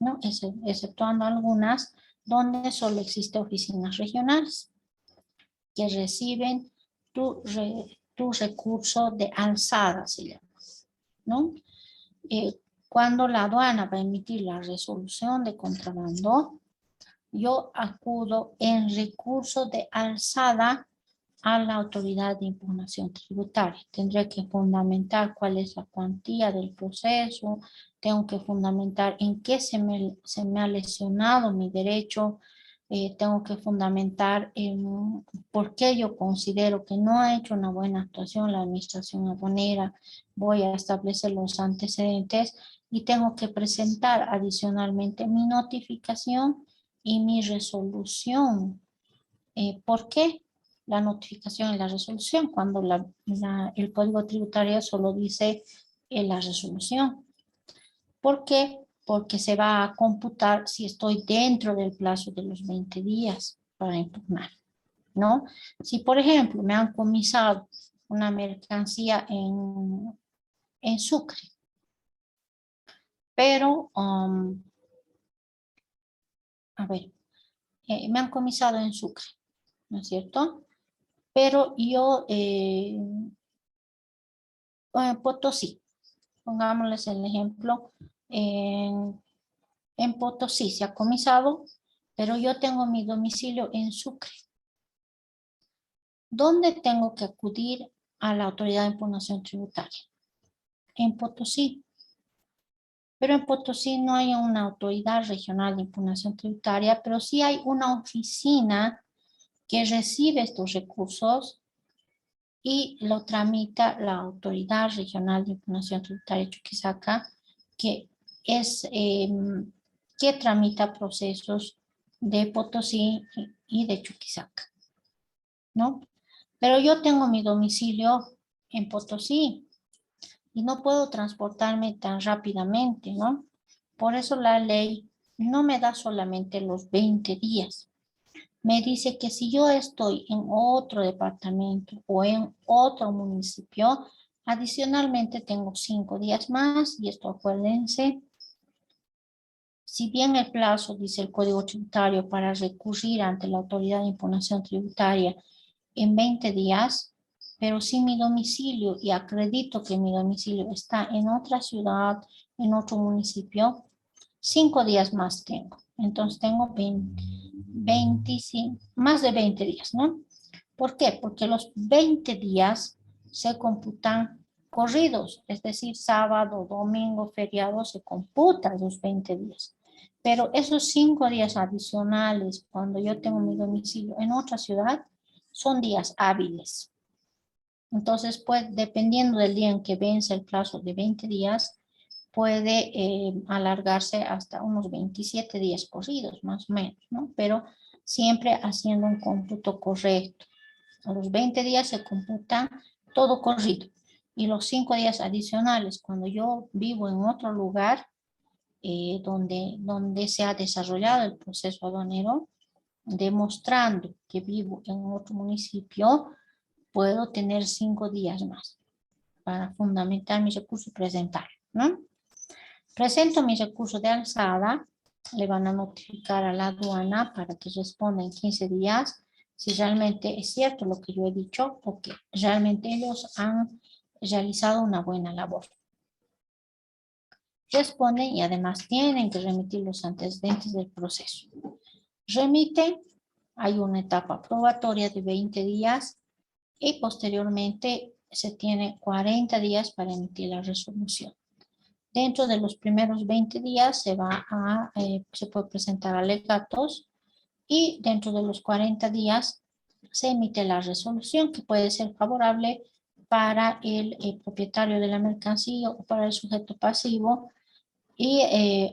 ¿no? Exceptuando algunas donde solo existe oficinas regionales que reciben tu recurso de alzada, se llama, ¿no? Cuando la aduana va a emitir la resolución de contrabando, yo acudo en recurso de alzada a la autoridad de impugnación tributaria. Tendré que fundamentar cuál es la cuantía del proceso, tengo que fundamentar en qué se me ha lesionado mi derecho, tengo que fundamentar en por qué yo considero que no ha hecho una buena actuación la administración aduanera, voy a establecer los antecedentes y tengo que presentar adicionalmente mi notificación y mi resolución. ¿Por qué la notificación y la resolución? Cuando el Código Tributario solo dice la resolución. ¿Por qué? Porque se va a computar si estoy dentro del plazo de los 20 días para impugnar, ¿no? Si, por ejemplo, me han comisado una mercancía en Sucre, pero, a ver, me han comisado en Sucre, ¿no es cierto? Pero yo, Potosí, pongámosles el ejemplo, en Potosí se ha comisado, pero yo tengo mi domicilio en Sucre. ¿Dónde tengo que acudir a la autoridad de impugnación tributaria? En Potosí. Pero en Potosí no hay una autoridad regional de impugnación tributaria, pero sí hay una oficina que recibe estos recursos y lo tramita la Autoridad Regional de Impugnación Tributaria de Chuquisaca, que es que tramita procesos de Potosí y de Chuquisaca, ¿no? Pero yo tengo mi domicilio en Potosí y no puedo transportarme tan rápidamente, ¿no? Por eso la ley no me da solamente los 20 días. Me dice que si yo estoy en otro departamento o en otro municipio, adicionalmente tengo 5 días más, y esto acuérdense, si bien el plazo, dice el Código Tributario, para recurrir ante la autoridad de impugnación tributaria en 20 días, pero si mi domicilio, y acredito que mi domicilio está en otra ciudad, en otro municipio, 5 días más tengo. Entonces tengo 25, más de 20 días, ¿no? ¿Por qué? Porque los 20 días se computan corridos, es decir, sábado, domingo, feriado, se computan los 20 días. Pero esos 5 días adicionales, cuando yo tengo mi domicilio en otra ciudad, son días hábiles. Entonces, pues, dependiendo del día en que vence el plazo de 20 días, puede alargarse hasta unos 27 días corridos, más o menos, ¿no? Pero siempre haciendo un cómputo correcto. A los 20 días se computa todo corrido. Y los 5 días adicionales, cuando yo vivo en otro lugar, donde se ha desarrollado el proceso aduanero, demostrando que vivo en otro municipio, puedo tener 5 días más para fundamentar mi recurso y presentarlo, ¿no? Presento mi recurso de alzada, le van a notificar a la aduana para que responda en 15 días si realmente es cierto lo que yo he dicho o que realmente ellos han realizado una buena labor. Responden y además tienen que remitir los antecedentes del proceso. Remiten, hay una etapa probatoria de 20 días y posteriormente se tiene 40 días para emitir la resolución. Dentro de los primeros 20 días se puede presentar alegatos y dentro de los 40 días se emite la resolución que puede ser favorable para el propietario de la mercancía o para el sujeto pasivo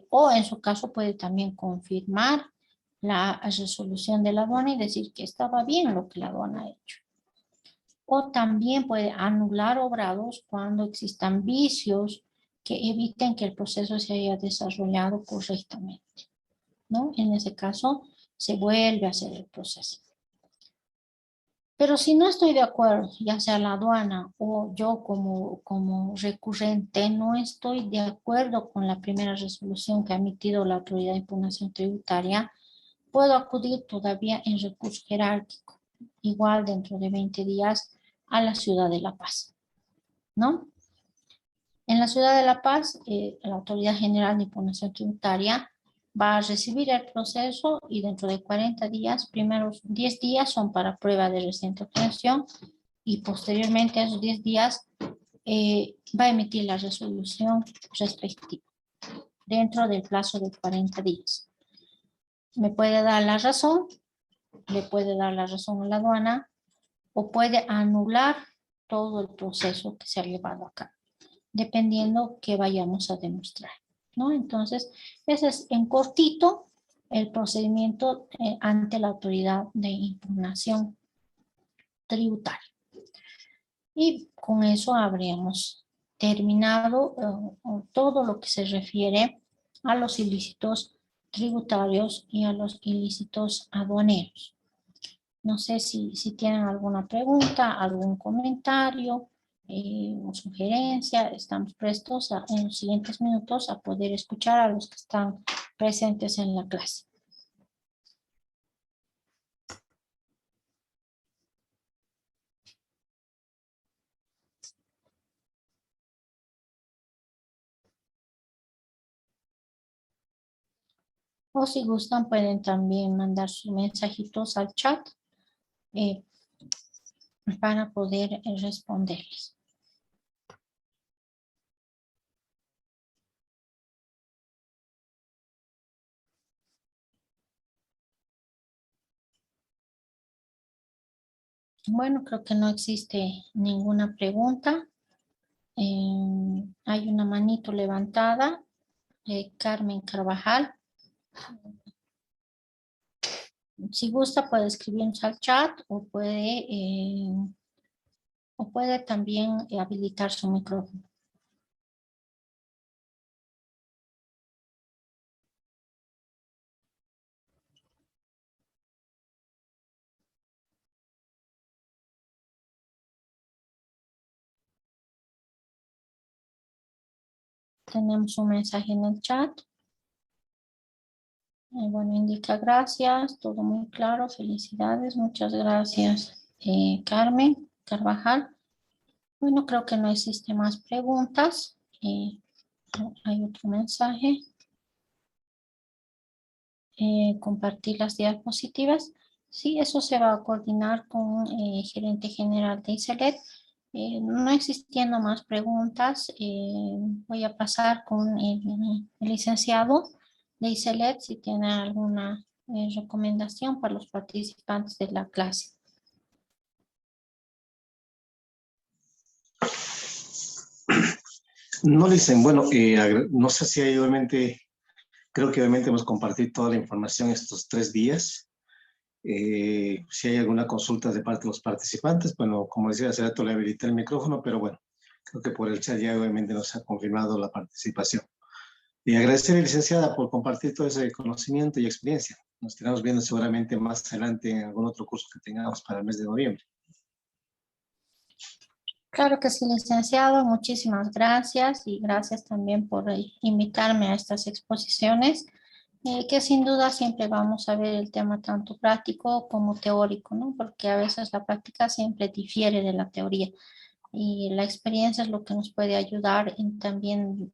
o en su caso puede también confirmar la resolución de la aduana y decir que estaba bien lo que la aduana ha hecho. O también puede anular obrados cuando existan vicios que eviten que el proceso se haya desarrollado correctamente, ¿no? En ese caso, se vuelve a hacer el proceso. Pero si no estoy de acuerdo, ya sea la aduana o yo como recurrente, no estoy de acuerdo con la primera resolución que ha emitido la Autoridad de Impugnación Tributaria, puedo acudir todavía en recurso jerárquico, igual dentro de 20 días a la ciudad de La Paz, ¿no? En la ciudad de La Paz, la Autoridad General de Impugnación Tributaria va a recibir el proceso y dentro de 40 días, primeros 10 días son para prueba de reciente obtención y posteriormente a esos 10 días va a emitir la resolución respectiva dentro del plazo de 40 días. Me puede dar la razón, le puede dar la razón a la aduana o puede anular todo el proceso que se ha llevado a cabo, dependiendo que vayamos a demostrar, ¿no? Entonces, ese es en cortito el procedimiento ante la autoridad de impugnación tributaria. Y con eso habríamos terminado todo lo que se refiere a los ilícitos tributarios y a los ilícitos aduaneros. No sé si tienen alguna pregunta, algún comentario o sugerencia. Estamos prestos en los siguientes minutos a poder escuchar a los que están presentes en la clase. O si gustan pueden también mandar sus mensajitos al chat para poder responderles. Bueno, creo que no existe ninguna pregunta. Hay una manito levantada. Carmen Carvajal. Si gusta puede escribirnos al chat o puede también habilitar su micrófono. Tenemos un mensaje en el chat. Bueno, indica gracias, todo muy claro, felicidades, muchas gracias, Carmen Carvajal. Bueno, creo que no existe más preguntas. Hay otro mensaje. Compartir las diapositivas. Sí, eso se va a coordinar con el gerente general de ICELED. No existiendo más preguntas, voy a pasar con el licenciado de ICELED si tiene alguna recomendación para los participantes de la clase. No dicen, bueno, no sé si hay obviamente, creo que obviamente hemos compartido toda la información estos 3 días. Si hay alguna consulta de parte de los participantes, bueno, como decía, hace rato le habilité el micrófono, pero bueno, creo que por el chat ya obviamente nos ha confirmado la participación. Y agradecerle, licenciada, por compartir todo ese conocimiento y experiencia. Nos estaremos viendo seguramente más adelante en algún otro curso que tengamos para el mes de noviembre. Claro que sí, licenciado. Muchísimas gracias y gracias también por invitarme a estas exposiciones, que sin duda siempre vamos a ver el tema tanto práctico como teórico, ¿no? Porque a veces la práctica siempre difiere de la teoría y la experiencia es lo que nos puede ayudar en también